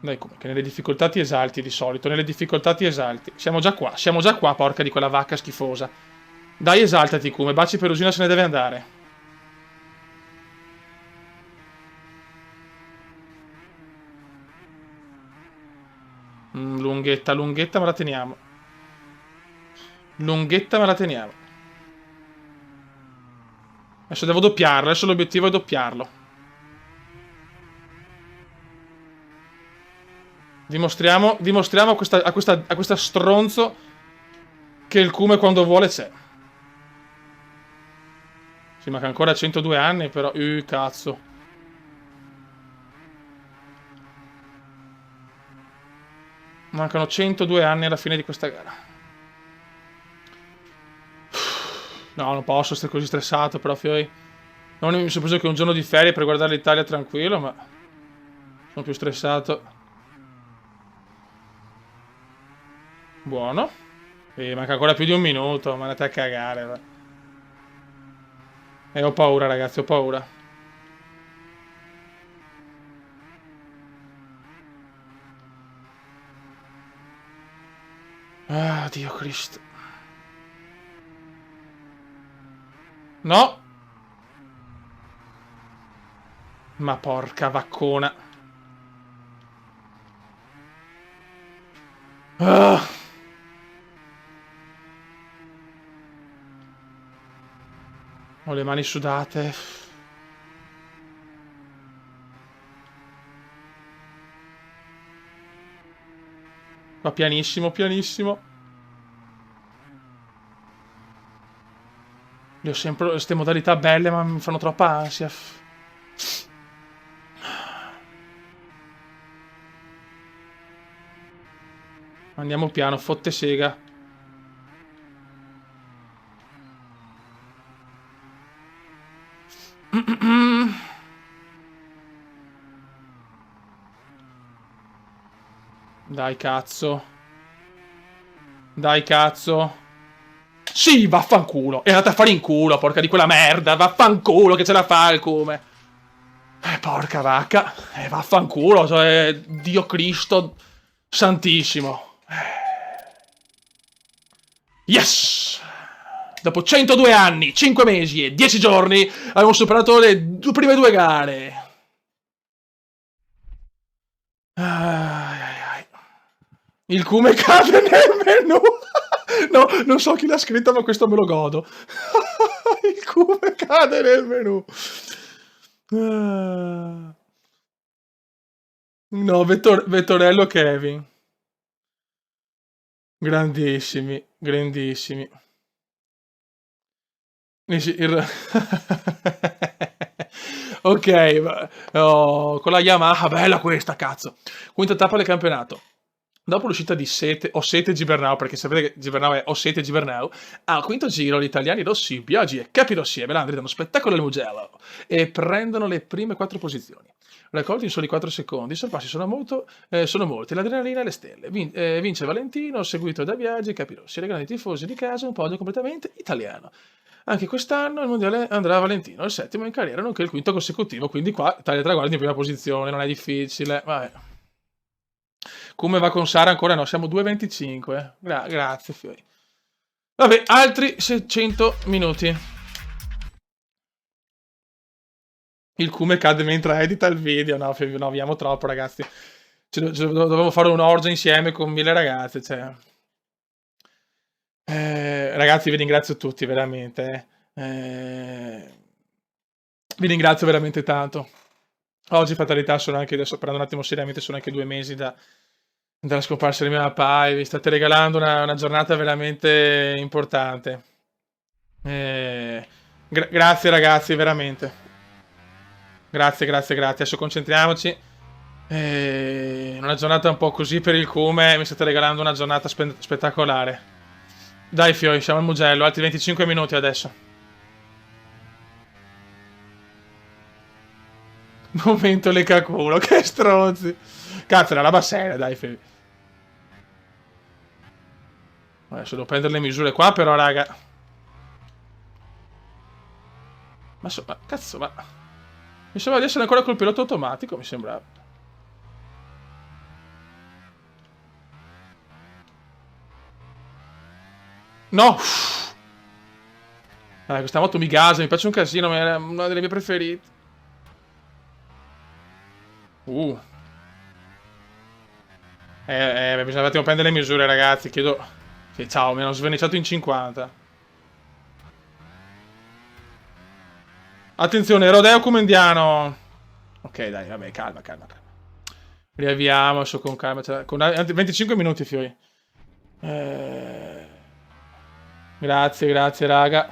Dai, come che nelle difficoltà ti esalti di solito, nelle difficoltà ti esalti. Siamo già qua, porca di quella vacca schifosa. Dai, esaltati, come Baci Perugina se ne deve andare. Lunghetta, lunghetta, ma la teniamo. Lunghetta, ma la teniamo. Adesso devo doppiarlo, adesso l'obiettivo è doppiarlo. Dimostriamo a questa stronzo che il Cume quando vuole c'è. Sì, manca ancora 102 anni, però... cazzo. Mancano 102 anni alla fine di questa gara. No, non posso essere così stressato, però Fioi. Non mi sono preso che un giorno di ferie per guardare l'Italia tranquillo, ma sono più stressato. Buono. E manca ancora più di un minuto, ma andate a cagare. Va. E ho paura, ragazzi, ho paura. Ah, Dio Cristo. No! Ma porca vaccona. Ah. Ho le mani sudate. Va pianissimo, pianissimo. Io ho sempre queste modalità belle, ma mi fanno troppa ansia. Andiamo piano, fotte sega. Dai, cazzo. Dai, cazzo. Sì, vaffanculo. È andata a fare in culo, porca di quella merda. Vaffanculo che ce la fa il come. Porca vacca. Vaffanculo. Cioè, Dio Cristo Santissimo. Yes! Dopo 102 anni, 5 mesi e 10 giorni abbiamo superato le prime due gare. Il cume cade nel menu. No, non so chi l'ha scritto, ma questo me lo godo. Il cume cade nel menu. No, Vettorello Kevin. Grandissimi, grandissimi. Ok, con la Yamaha, bella questa, cazzo. Quinta tappa del campionato. Dopo l'uscita di Ossete e Gibernau, perché sapete che Gibernau è Ossete e Gibernau, al quinto giro gli italiani Rossi, Biaggi e Capirossi e Melandri danno spettacolo al Mugello e prendono le prime 4 posizioni. Raccolti in soli 4 secondi, i sorpassi sono molti, l'adrenalina e le stelle. Vince Valentino, seguito da Biaggi e Capirossi, regalano ai tifosi di casa un podio completamente italiano. Anche quest'anno il mondiale andrà a Valentino, il settimo in carriera, nonché il quinto consecutivo, quindi qua Italia traguardi in prima posizione, non è difficile, vabbè. Come va con Sara ancora no, siamo 2,25. Grazie, Fiori. Vabbè, altri 600 minuti. Il Cume cade mentre edita il video. No, no, abbiamo troppo, ragazzi. Dovevo fare un'orgia insieme con 1000 ragazze, cioè. Ragazzi, vi ringrazio tutti, veramente. Vi ringrazio veramente tanto. Oggi, fatalità, sono anche, adesso parlando un attimo seriamente, sono anche 2 mesi dalla scomparsa di mio papà e vi state regalando una giornata veramente importante. Grazie ragazzi, veramente. Grazie, grazie, grazie. Adesso concentriamoci. Una giornata un po' così per il Cume, mi state regalando una giornata spettacolare. Dai Fioi, siamo al Mugello, altri 25 minuti adesso. Momento leccaculo, che stronzi. Cazzo, è una roba seria, dai Fioi. Adesso devo prendere le misure qua, però, raga. Ma cazzo, ma... Mi sembra di essere ancora col pilota automatico, mi sembrava. No! Questa moto mi gasa, mi piace un casino, ma è una delle mie preferite. Bisogna un attimo prendere le misure, ragazzi, chiedo... ciao, mi hanno sverniciato in 50. Attenzione, Rodeo Comendiano. Ok, dai, vabbè, calma, calma, calma. Riavviamo adesso con calma. Con 25 minuti, Fiori. Grazie, grazie, raga.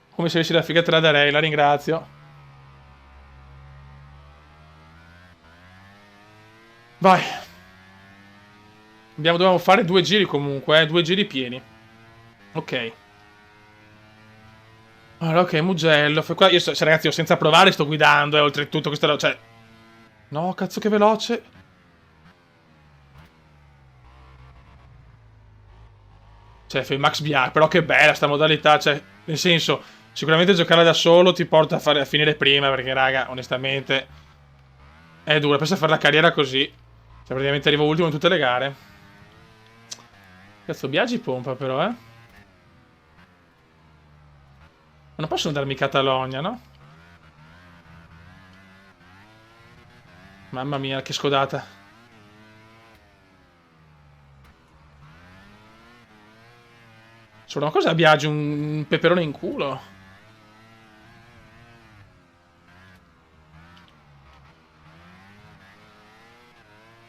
Come se avessi la figa te la darei, la ringrazio. Vai. Dobbiamo fare 2 giri comunque, 2 giri pieni. Ok. Allora, ok, Mugello. Io cioè, ragazzi, io senza provare sto guidando, oltretutto questa... Cioè... No, cazzo che veloce. Cioè, Max BR, però che bella sta modalità, cioè, nel senso, sicuramente giocare da solo ti porta a finire prima, perché, raga, onestamente, è dura. Pensa a fare la carriera così, cioè, praticamente arrivo ultimo in tutte le gare. Cazzo, Biagi pompa, però, eh. Ma non possono darmi Catalogna, no? Mamma mia, che scodata. Solo una cosa a Biagi, un peperone in culo.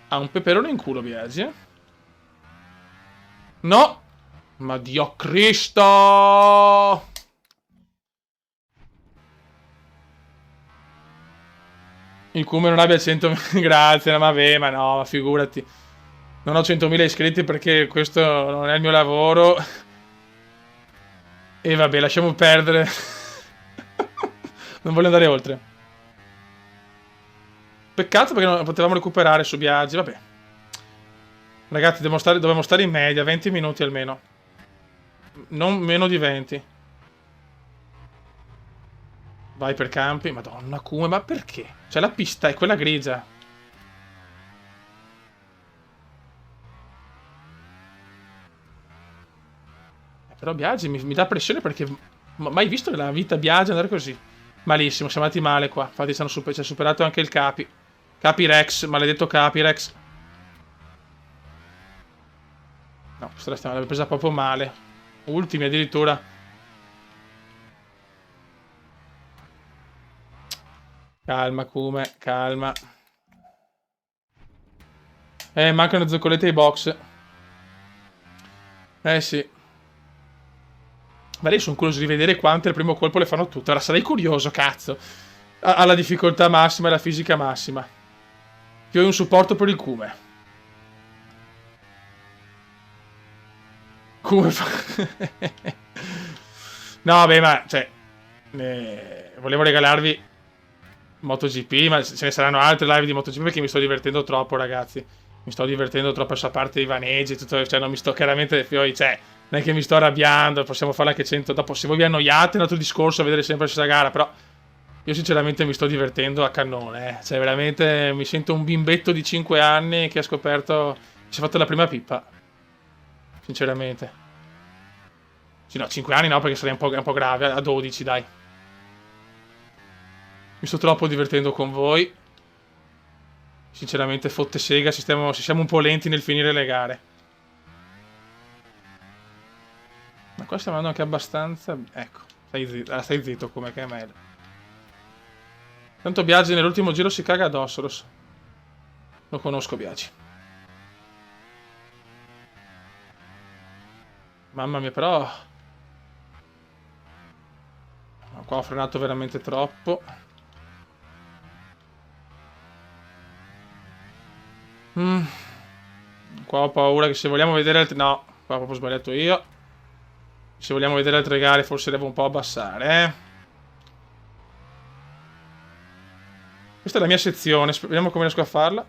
Ha un peperone in culo, Biagi, eh? No! Ma Dio Cristo! Il Cume non abbia 100... Grazie, ma vabbè, ma no, ma figurati. Non ho 100.000 iscritti perché questo non è il mio lavoro. E vabbè, lasciamo perdere. Non voglio andare oltre. Peccato perché non potevamo recuperare su Biagi, vabbè. Ragazzi, dobbiamo stare in media, 20 minuti almeno. Non meno di 20. Vai per campi. Madonna, Cume, ma perché? Cioè, la pista è quella grigia. Però Biagi mi dà pressione perché... Mai visto nella vita Biagi andare così? Malissimo, siamo andati male qua. Infatti ci ha superato anche il Capi. Capi Rex, maledetto Capi Rex. No, questa l'abbiamo presa proprio male. Ultimi addirittura. Calma, Kume, calma. Mancano zoccolette ai box. Sì. Ma lei sono curioso di vedere quante al primo colpo le fanno tutte. Ora sarei curioso, cazzo. Ha la difficoltà massima e la fisica massima. Io ho un supporto per il Kume. Come fa? No, vabbè, ma cioè, volevo regalarvi MotoGP, ma ce ne saranno altre live di MotoGP perché mi sto divertendo troppo, ragazzi. Mi sto divertendo troppo a parte i vaneggi, tutto, cioè non mi sto chiaramente, cioè, non è che mi sto arrabbiando, possiamo farla anche 100 dopo. Se voi vi annoiate è un altro discorso a vedere sempre la stessa gara, però io sinceramente mi sto divertendo a cannone, eh. Cioè, veramente mi sento un bimbetto di 5 anni che ha scoperto, si è fatto la prima pippa. Sinceramente. Sì, no, 5 anni no, perché sarei un po' grave. A 12, dai. Mi sto troppo divertendo con voi. Sinceramente, fotte sega, se siamo un po' lenti nel finire le gare. Ma qua stiamo andando anche abbastanza... Ecco, stai zitto come che è meglio. Tanto Biagi nell'ultimo giro si caga addosso, lo so. Lo conosco Biagi. Mamma mia, però... Qua ho frenato veramente troppo. Qua ho paura che se vogliamo vedere altre... No, qua ho proprio sbagliato io. Se vogliamo vedere altre gare forse devo un po' abbassare, eh. Questa è la mia sezione, vediamo come riesco a farla.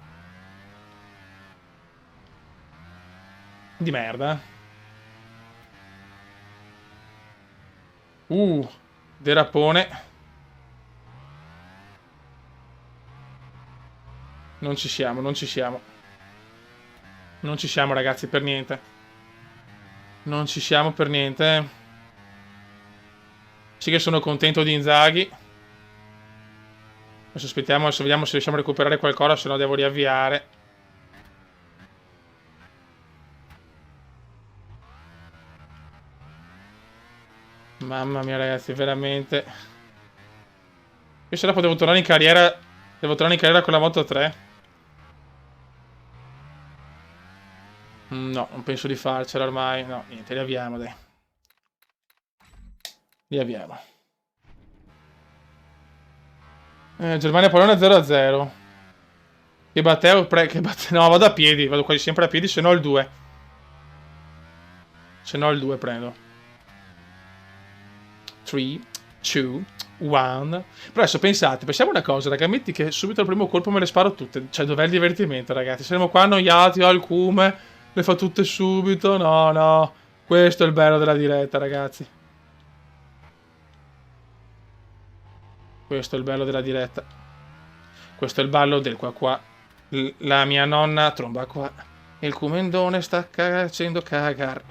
Di merda. Derapone. Non ci siamo, non ci siamo. Non ci siamo, ragazzi, per niente. Non ci siamo per niente. Sì che sono contento di Inzaghi. Adesso aspettiamo, adesso vediamo se riusciamo a recuperare qualcosa, se no devo riavviare. Mamma mia, ragazzi, veramente. Io se la potevo tornare in carriera. Devo tornare in carriera con la Moto 3. No, non penso di farcela ormai. No, niente, riavviamo, dai. Riavviamo. Germania-Polonia 0-0. Che batteo, no, vado a piedi, vado quasi sempre a piedi, se no il 2. Se no il 2 prendo. 3, 2, 1. Però adesso pensate, pensiamo una cosa, raga, metti che subito al primo colpo me le sparo tutte. Cioè, dov'è il divertimento, ragazzi? Saremo qua annoiati al cume, le fa tutte subito, no, no. Questo è il bello della diretta, ragazzi. Questo è il bello della diretta. Questo è il ballo del qua qua. La mia nonna tromba qua. Il cumendone sta facendo cagar.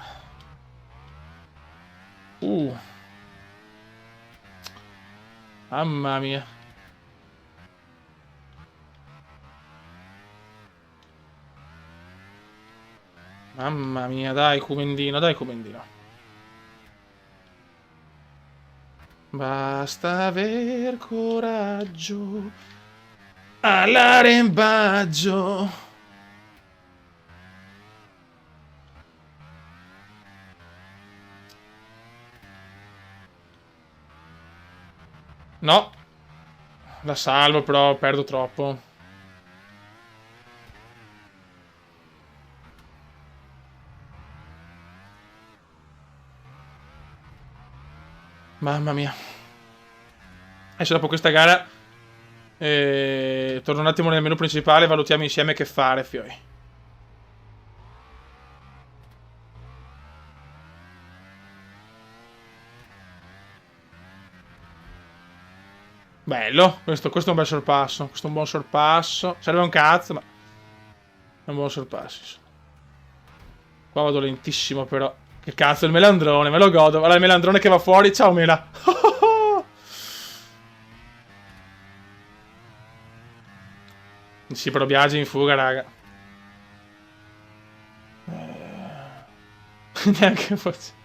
Mamma mia. Mamma mia, dai cumendino, dai cumendino. Basta aver coraggio all'arembaggio. No. La salvo, però perdo troppo. Mamma mia. Adesso dopo questa gara torno un attimo nel menu principale e valutiamo insieme che fare, fioi. Bello, questo è un bel sorpasso. Questo è un buon sorpasso. Serve un cazzo, ma è un buon sorpasso. Qua vado lentissimo, però. Che cazzo, il melandrone, me lo godo. Guarda il melandrone che va fuori. Ciao, mela. Sì, però Biagi in fuga, raga. Neanche forse.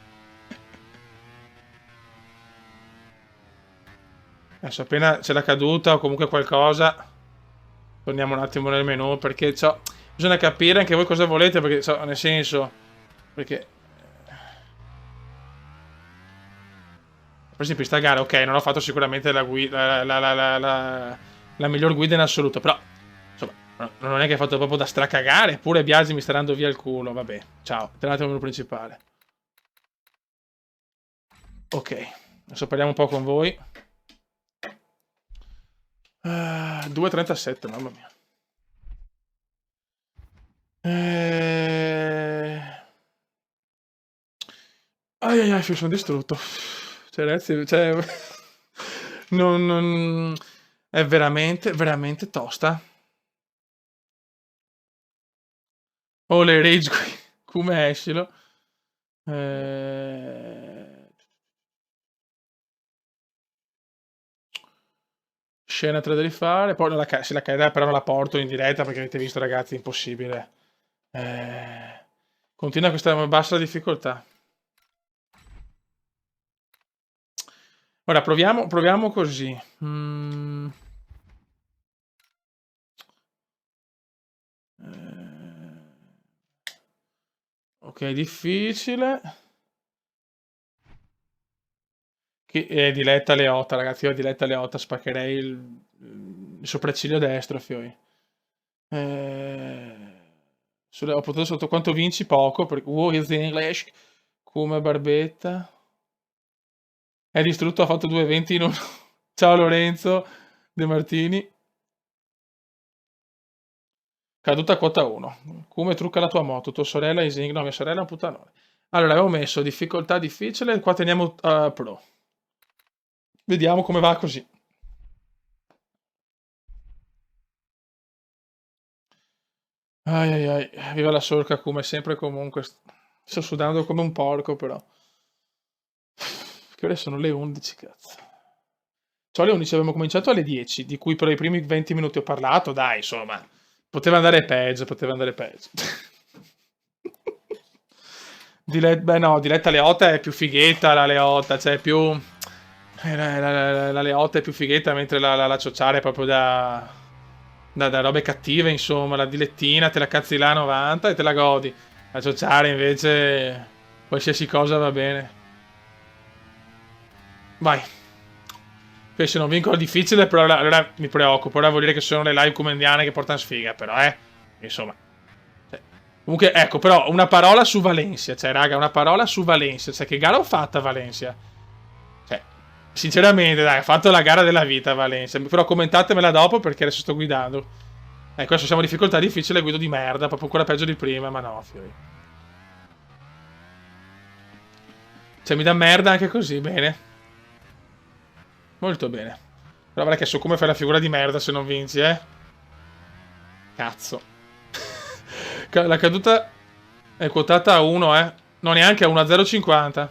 Adesso appena c'è la caduta o comunque qualcosa, torniamo un attimo nel menu, perché bisogna capire anche voi cosa volete, perché nel senso, perché per esempio in sta gara, ok, non ho fatto sicuramente la guida, la miglior guida in assoluto, però insomma, non è che ho fatto proprio da stracagare, eppure Biagi mi sta dando via il culo, vabbè, ciao, tornate al menu principale. Ok, adesso parliamo un po' con voi. 2,37, mamma mia. Ai, sono distrutto. Cioè, ragazzi, cioè... non... È veramente, veramente tosta. Oh, le rage qui. Come escilo. Scena 3 da rifare. Poi se la carriera però non la porto in diretta perché avete visto, ragazzi, impossibile. Continua questa bassa difficoltà. Ora proviamo così. Ok, difficile. Diletta Leotta, ragazzi. Io a Diletta Leotta spaccherei il sopracciglio destro, fioi. Ho potuto sotto quanto vinci? Poco. Perché it's English. Come barbetta. È distrutto, ha fatto 2,20 in uno. Ciao Lorenzo De Martini. Caduta quota 1. Come trucca la tua moto? Tua sorella is English. No, mia sorella è un puttanone. Allora, avevo messo difficoltà difficile. Qua teniamo pro. Vediamo come va così. Ai, viva la sorca come sempre comunque. Sto sudando come un porco però. Che ore sono le 11, cazzo. Cioè alle 11 abbiamo cominciato alle 10, di cui per i primi 20 minuti ho parlato, dai, insomma. Poteva andare peggio, poteva andare peggio. Beh no, Diletta Leotta è più fighetta la Leotta, cioè più... La Leotta è più fighetta, mentre la Ciociara è proprio da robe cattive, insomma. La Dilettina te la cazzi là a 90 e te la godi. La Ciociara invece qualsiasi cosa va bene. Vai. Poi se non vinco il difficile, però allora mi preoccupo. Ora vuol dire che sono le live comendiane che portano sfiga, però, insomma. Cioè, comunque, ecco, però, una parola su Valencia. Cioè, raga, una parola su Valencia. Cioè, che gara ho fatta a Valencia? Cioè, sinceramente, dai, ho fatto la gara della vita a Valencia. Però commentatemela dopo perché adesso sto guidando. Ecco, adesso siamo a difficoltà difficile, guido di merda, proprio ancora peggio di prima, ma no, fiori. Cioè, mi dà merda anche così, bene. Molto bene. Però guarda che so come fai la figura di merda se non vinci, eh. Cazzo. La caduta è quotata a 1, eh. No, neanche a 1, a 0,50.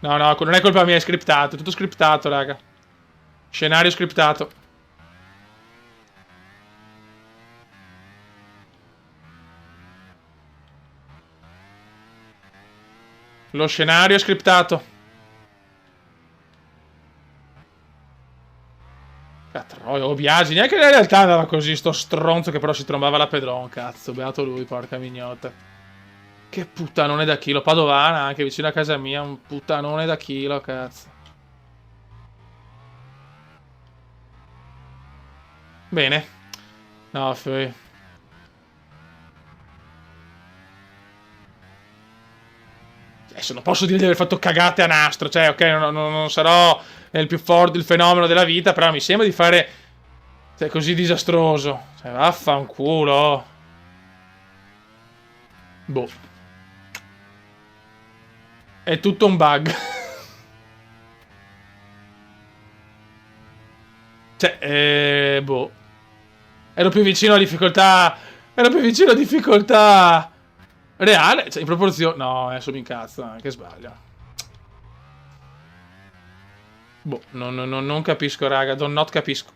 No, no, non è colpa mia, è scriptato. È tutto scriptato, raga. Scenario scriptato. Lo scenario è scriptato. Catroia, o Biagi, neanche in realtà andava così, sto stronzo che però si trombava la Pedron, cazzo, beato lui, porca mignotta. Che puttanone da chilo, Padovana, anche vicino a casa mia, un puttanone da chilo, cazzo. Bene. No, fai. Adesso non posso dire di aver fatto cagate a nastro, cioè, ok, non sarò il più forte, il fenomeno della vita, però mi sembra di fare, cioè, così disastroso. Cioè, vaffanculo. Boh. È tutto un bug. Cioè, boh. Ero più vicino a difficoltà. Ero più vicino a difficoltà reale. Cioè, in proporzione. No, adesso mi incazzo. Che sbaglio. Boh, non capisco, raga. Not capisco.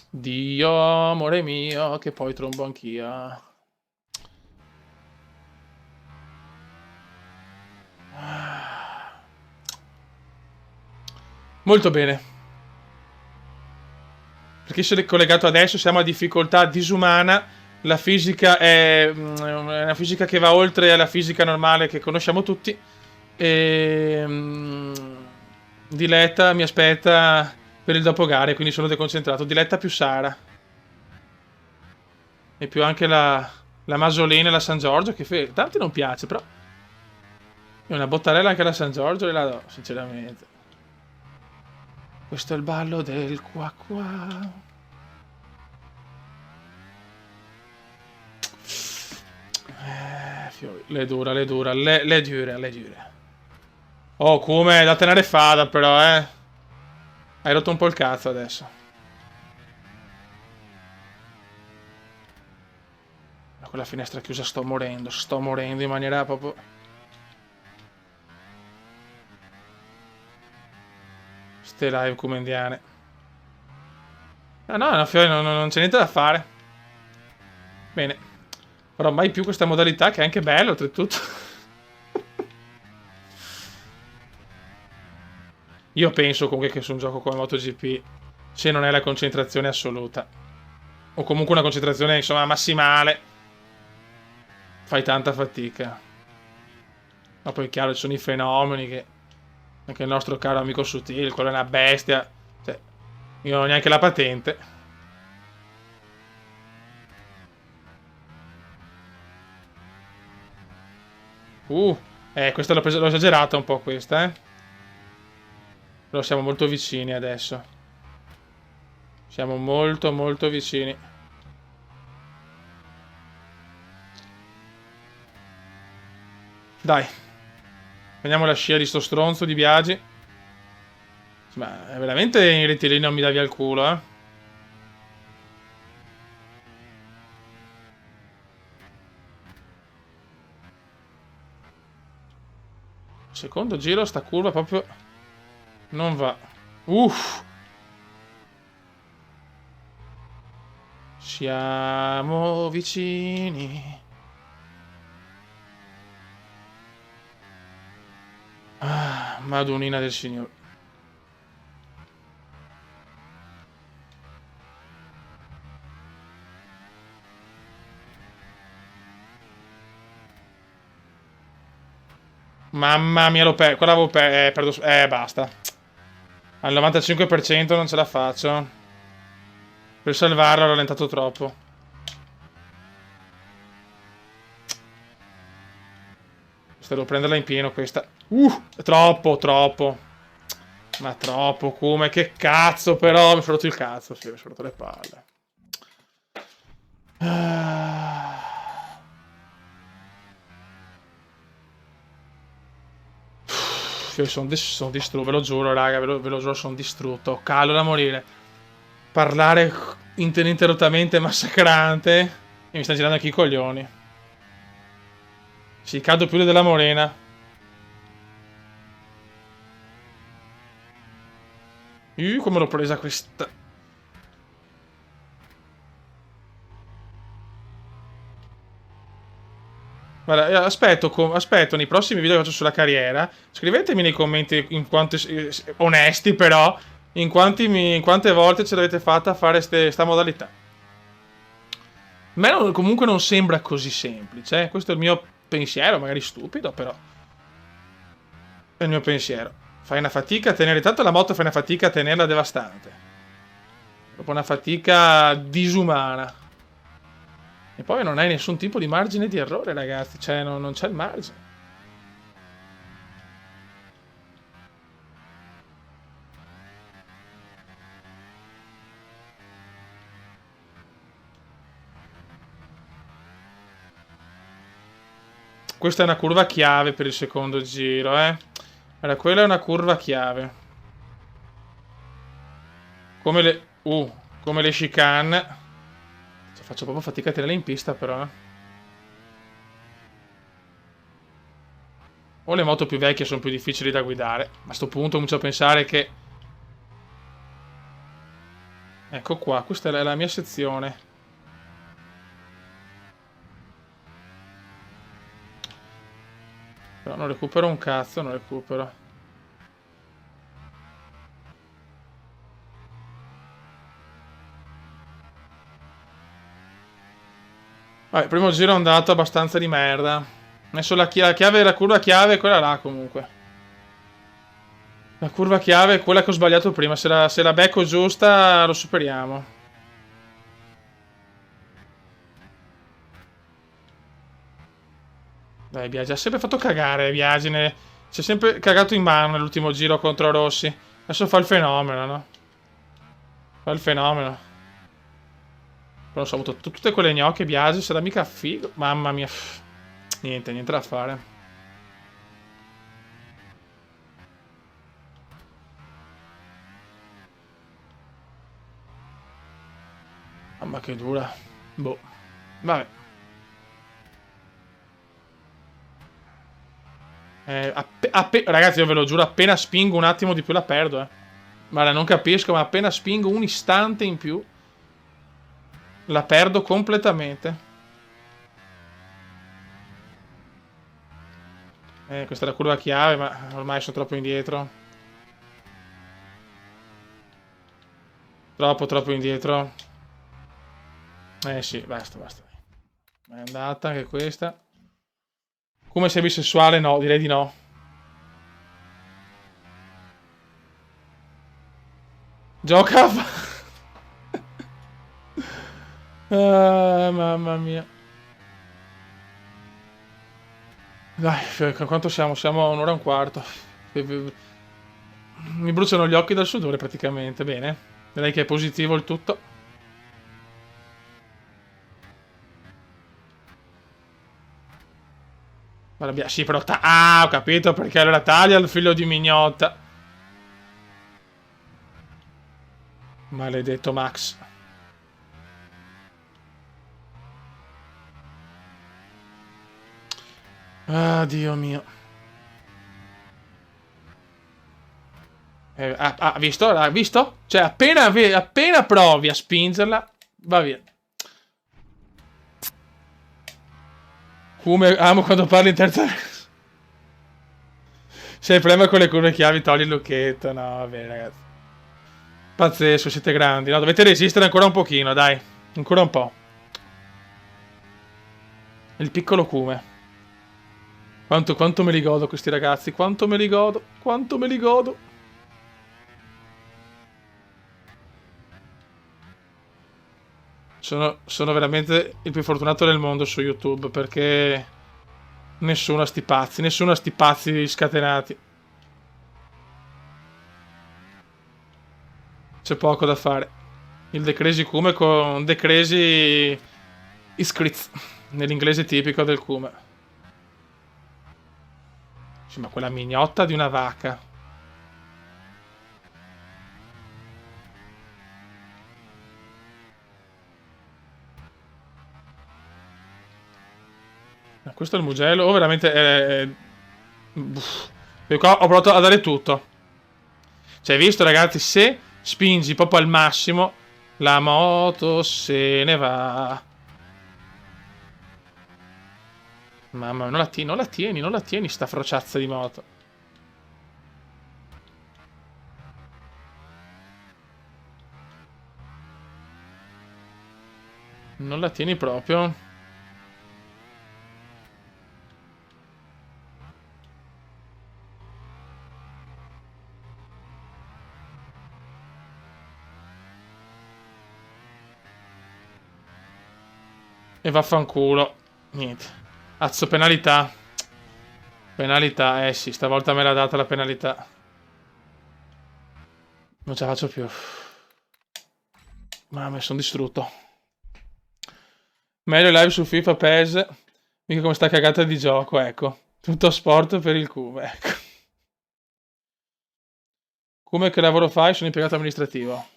Dio, amore mio, che poi trombo anch'io. Molto bene. Perché se collegato adesso siamo a difficoltà disumana. La fisica è una fisica che va oltre alla fisica normale che conosciamo tutti. E Diletta mi aspetta per il dopogare, quindi sono deconcentrato. Diletta più Sara. E più anche la Masolina e la San Giorgio, che tanti non piace, però è una bottarella anche la San Giorgio e la do, sinceramente. Questo è il ballo del qua qua. Fiori. Le dura, le dura, le dure, le dure. Oh, come da tenere fada, però, eh. Hai rotto un po' il cazzo adesso. Da quella finestra chiusa sto morendo in maniera proprio. Ste live comendiane. No, Fiori, non c'è niente da fare. Bene. Però mai più questa modalità che è anche bella, oltretutto. Io penso comunque che su un gioco come MotoGP, se non è la concentrazione assoluta, o comunque una concentrazione, insomma, massimale, fai tanta fatica. Ma poi è chiaro, ci sono i fenomeni che anche il nostro caro amico Sutil, quello è una bestia. Cioè, io non ho neanche la patente. Questa l'ho esagerata un po' questa, eh. Però siamo molto vicini adesso. Siamo molto molto vicini. Dai. Prendiamo la scia di sto stronzo di Biagi. Ma è veramente in rettilineo mi dà via il culo, eh. Secondo giro sta curva proprio non va. Uff. Siamo vicini. Ah, Madonnina del Signore. Mamma mia, quella avevo perdo. Basta. Al 95% non ce la faccio. Per salvarlo ho rallentato troppo. Devo prenderla in pieno questa. Troppo, troppo. Ma troppo, come? Che cazzo, però. Mi sono rotto il cazzo, sì, mi sono rotto le palle. Io sono distrutto, ve lo giuro, raga, ve lo giuro, sono distrutto. Callo da morire. Parlare ininterrottamente massacrante. E mi sta girando anche i coglioni. Sì, cado più della morena. Come l'ho presa questa. Guarda, aspetto nei prossimi video che faccio sulla carriera. Scrivetemi nei commenti in quanti onesti, però, in quante volte ce l'avete fatta a fare sta modalità. A me comunque non sembra così semplice. Questo è il mio pensiero, magari stupido, però. È il mio pensiero. Fai una fatica a tenere. Tanto la moto fai una fatica a tenerla devastante. Proprio una fatica disumana. E poi non hai nessun tipo di margine di errore, ragazzi. Cioè, non c'è il margine. Questa è una curva chiave per il secondo giro, eh. Allora, quella è una curva chiave. Come le chicane. Cioè, faccio proprio fatica a tenerle in pista, però. O le moto più vecchie sono più difficili da guidare. A sto punto comincio a pensare che... Ecco qua, questa è la mia sezione. Però non recupero un cazzo, non recupero. Vabbè, il primo giro è andato abbastanza di merda. Ho messo la chiave, la curva chiave, quella là comunque. La curva chiave è quella che ho sbagliato prima. Se la becco giusta lo superiamo. Dai, Biagi ha sempre fatto cagare, Biagi. Si è sempre cagato in mano nell'ultimo giro contro Rossi. Adesso fa il fenomeno, no? Fa il fenomeno. Però non so, ho avuto tutte quelle gnocche, Biagi, sarà mica figo. Mamma mia. Niente da fare. Mamma che dura. Boh. Vabbè. Ragazzi, io ve lo giuro, appena spingo un attimo di più la perdo, Guarda, non capisco, ma appena spingo un istante in più la perdo completamente. Questa è la curva chiave, ma ormai sono troppo indietro. Troppo indietro. Sì, basta. È andata anche questa. Come sei bisessuale? No, direi di no. Gioca. Mamma mia. Dai, quanto siamo? Siamo a un'ora e un quarto. Mi bruciano gli occhi dal sudore praticamente. Bene. Direi che è positivo il tutto. Sì, però... ho capito perché allora taglia il figlio di mignotta. Maledetto Max. Ah, Dio mio. Visto? Visto? Cioè, appena provi a spingerla, va via. Come amo quando parli in terza... Se il problema con le curve chiavi, togli il lucchetto. No, vabbè, ragazzi. Pazzesco, siete grandi. No, dovete resistere ancora un pochino, dai. Ancora un po'. Il piccolo Cume. Quanto me li godo questi ragazzi, quanto me li godo, quanto me li godo. Sono veramente il più fortunato del mondo su YouTube, perché nessuno ha sti pazzi scatenati. C'è poco da fare. Il Decresi Cume con Decresi Iscrits, nell'inglese tipico del Cume. Sì, ma quella mignotta di una vacca. Ma questo è il Mugello, o veramente io qua ho provato a dare tutto. Cioè, hai visto, ragazzi, se spingi proprio al massimo, la moto se ne va. Mamma, non la tieni sta frociazza di moto. Non la tieni proprio. E vaffanculo. Niente. Azzo, penalità. Penalità, eh sì, stavolta me l'ha data la penalità. Non ce la faccio più. Mamma, sono distrutto. Meglio live su FIFA PES. Mica come sta cagata di gioco, ecco. Tutto sport per il cubo, ecco. Come che lavoro fai? Sono impiegato amministrativo.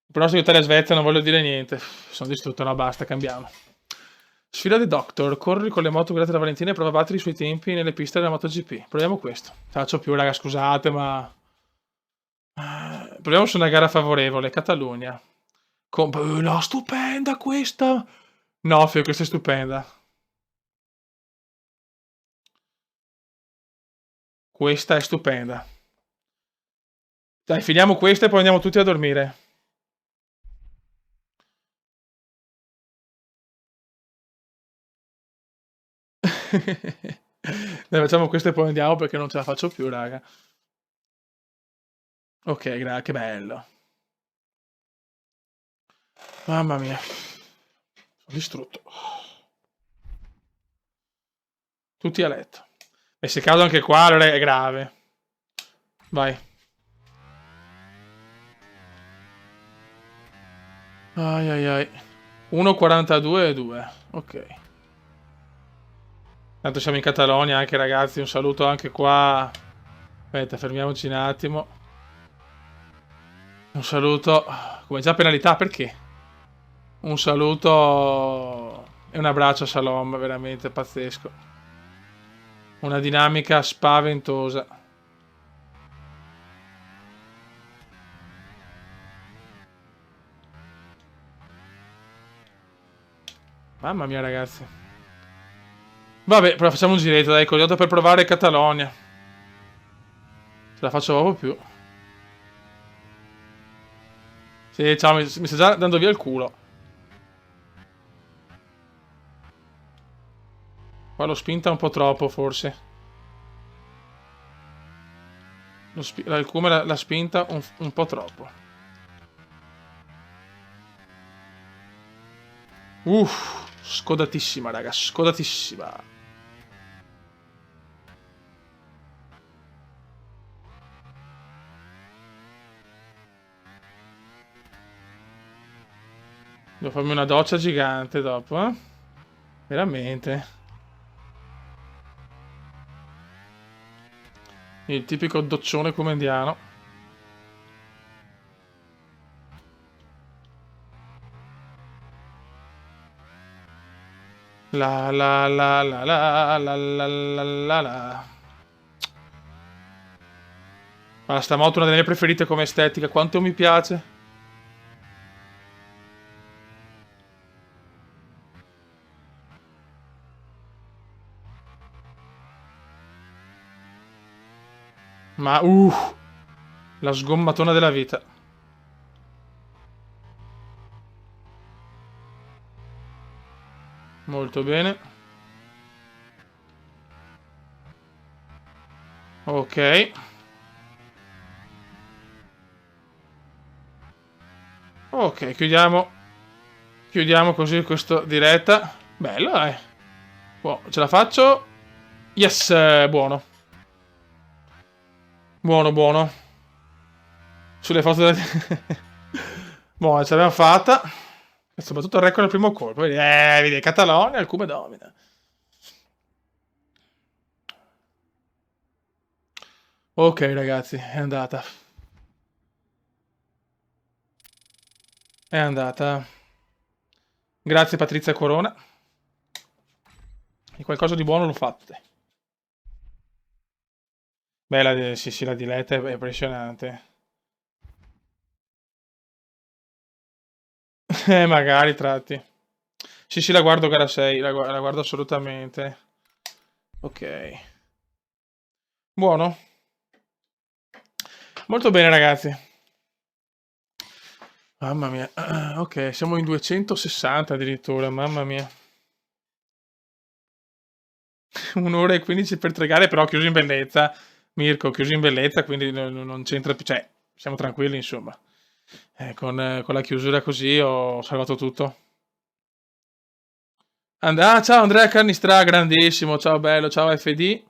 Il pronostico Italia-Svezia non voglio dire niente. Sono distrutto, no, basta, cambiamo. Sfida di Doctor. Corri con le moto guidate da Valentina e prova a battere i suoi tempi nelle piste della MotoGP. Proviamo questo. Faccio più, raga, scusate, ma... Proviamo su una gara favorevole. Catalogna. No, stupenda questa! No, Fio, questa è stupenda. Questa è stupenda. Dai, finiamo questa e poi andiamo tutti a dormire. Dai, facciamo questo e poi andiamo perché non ce la faccio più, raga. Ok, che bello. Mamma mia. Sono distrutto. Tutti a letto. E se caso anche qua allora è grave. Vai. Ai ai ai. 1,42 e 2. Ok. Tanto siamo in Catalogna anche, ragazzi. Un saluto anche qua. Aspetta, fermiamoci un attimo. Un saluto. Come già penalità, perché? Un saluto e un abbraccio a Salom, veramente pazzesco. Una dinamica spaventosa. Mamma mia, ragazzi. Vabbè, però facciamo un giretto, dai, cogliato per provare Catalogna. Ce la faccio proprio più. Sì, ciao, mi sta già dando via il culo. Qua l'ho spinta un po' troppo, forse. Il cume l'ha spinta un po' troppo. Scodatissima, raga, scodatissima. Devo farmi una doccia gigante dopo, eh? Veramente. Il tipico doccione comendiano. La la la la la la la la la la. Ma sta moto è una delle mie preferite come estetica. Quanto mi piace. Ma la sgommatona della vita. Molto bene. Ok. Ok, chiudiamo così questa diretta. Bello, Boh, ce la faccio. Yes, buono. Buono, buono. Sulle foto della... Buono, ce l'abbiamo fatta. Soprattutto il record al primo colpo. Vedi, Catalogna, il Cuba domina. Ok, ragazzi, è andata. È andata. Grazie Patrizia Corona. E qualcosa di buono lo fate. Beh, sì, la diletta è impressionante. Magari tratti. Sì, la guardo gara 6, la guardo assolutamente. Ok. Buono. Molto bene, ragazzi. Mamma mia. Ok, siamo in 260 addirittura, mamma mia. 1 ora e 15 per 3 gare, però chiuso in bellezza. Mirko, chiuso in bellezza, quindi non c'entra più. Cioè, siamo tranquilli, insomma. Con la chiusura così ho salvato tutto. Ciao Andrea Carnistra, grandissimo. Ciao bello, ciao FD.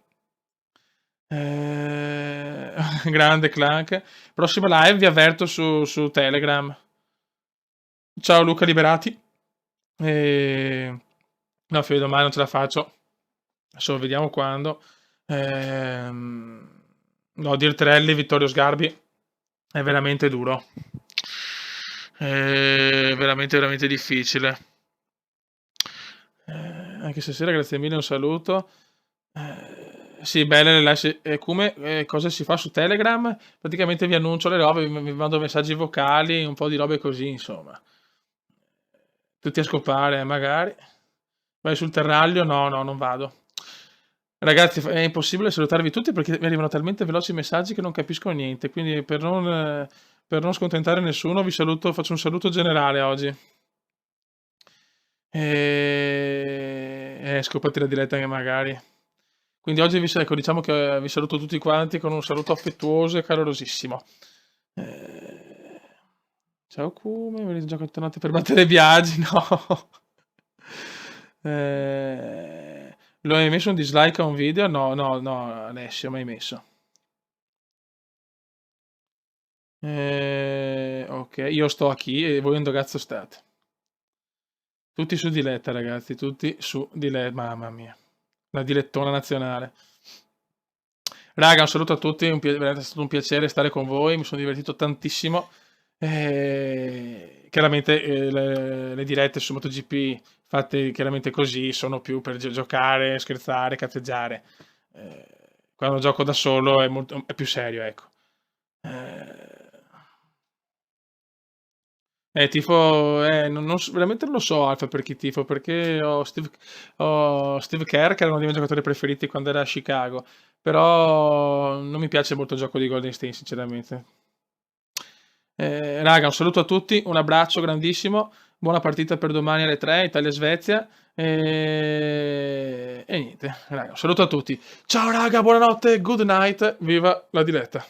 Grande Clank. Prossima live vi avverto su Telegram. Ciao Luca Liberati. No, Fede, domani non ce la faccio. Adesso vediamo quando. No, Dirtrelli, Vittorio Sgarbi è veramente duro. È veramente, veramente difficile. Anche stasera, grazie mille, un saluto. Sì, belle le live. Come cosa si fa su Telegram? Praticamente vi annuncio le robe, vi mando messaggi vocali, un po' di robe così, insomma. Tutti a scopare, magari. Vai sul terraglio? No, no, non vado. Ragazzi, è impossibile salutarvi tutti perché mi arrivano talmente veloci i messaggi che non capisco niente. Quindi per non scontentare nessuno, vi saluto, faccio un saluto generale oggi. Scopate la diretta che magari. Quindi oggi ecco, diciamo che vi saluto tutti quanti con un saluto affettuoso e calorosissimo. Ciao Come, venite già contornate per battere viaggi? No. Lo hai messo un dislike a un video? No, no, no, Alessio, mai messo. Ok, io sto a chi e voi dove cazzo state? Tutti su Diletta, ragazzi, tutti su Diletta, mamma mia. La dilettona nazionale. Raga, un saluto a tutti, è stato un piacere stare con voi, mi sono divertito tantissimo. Chiaramente le dirette su MotoGP fatte chiaramente così sono più per giocare, scherzare, cazzeggiare. Quando gioco da solo è più serio, ecco. Tifo, veramente non lo so Alfa per chi tifo, perché ho Steve Kerr che era uno dei miei giocatori preferiti quando era a Chicago, però non mi piace molto il gioco di Golden State, sinceramente. Raga, un saluto a tutti, un abbraccio grandissimo, buona partita per domani alle 3, Italia-Svezia, e niente, raga, un saluto a tutti. Ciao raga, buonanotte, good night, viva la diretta.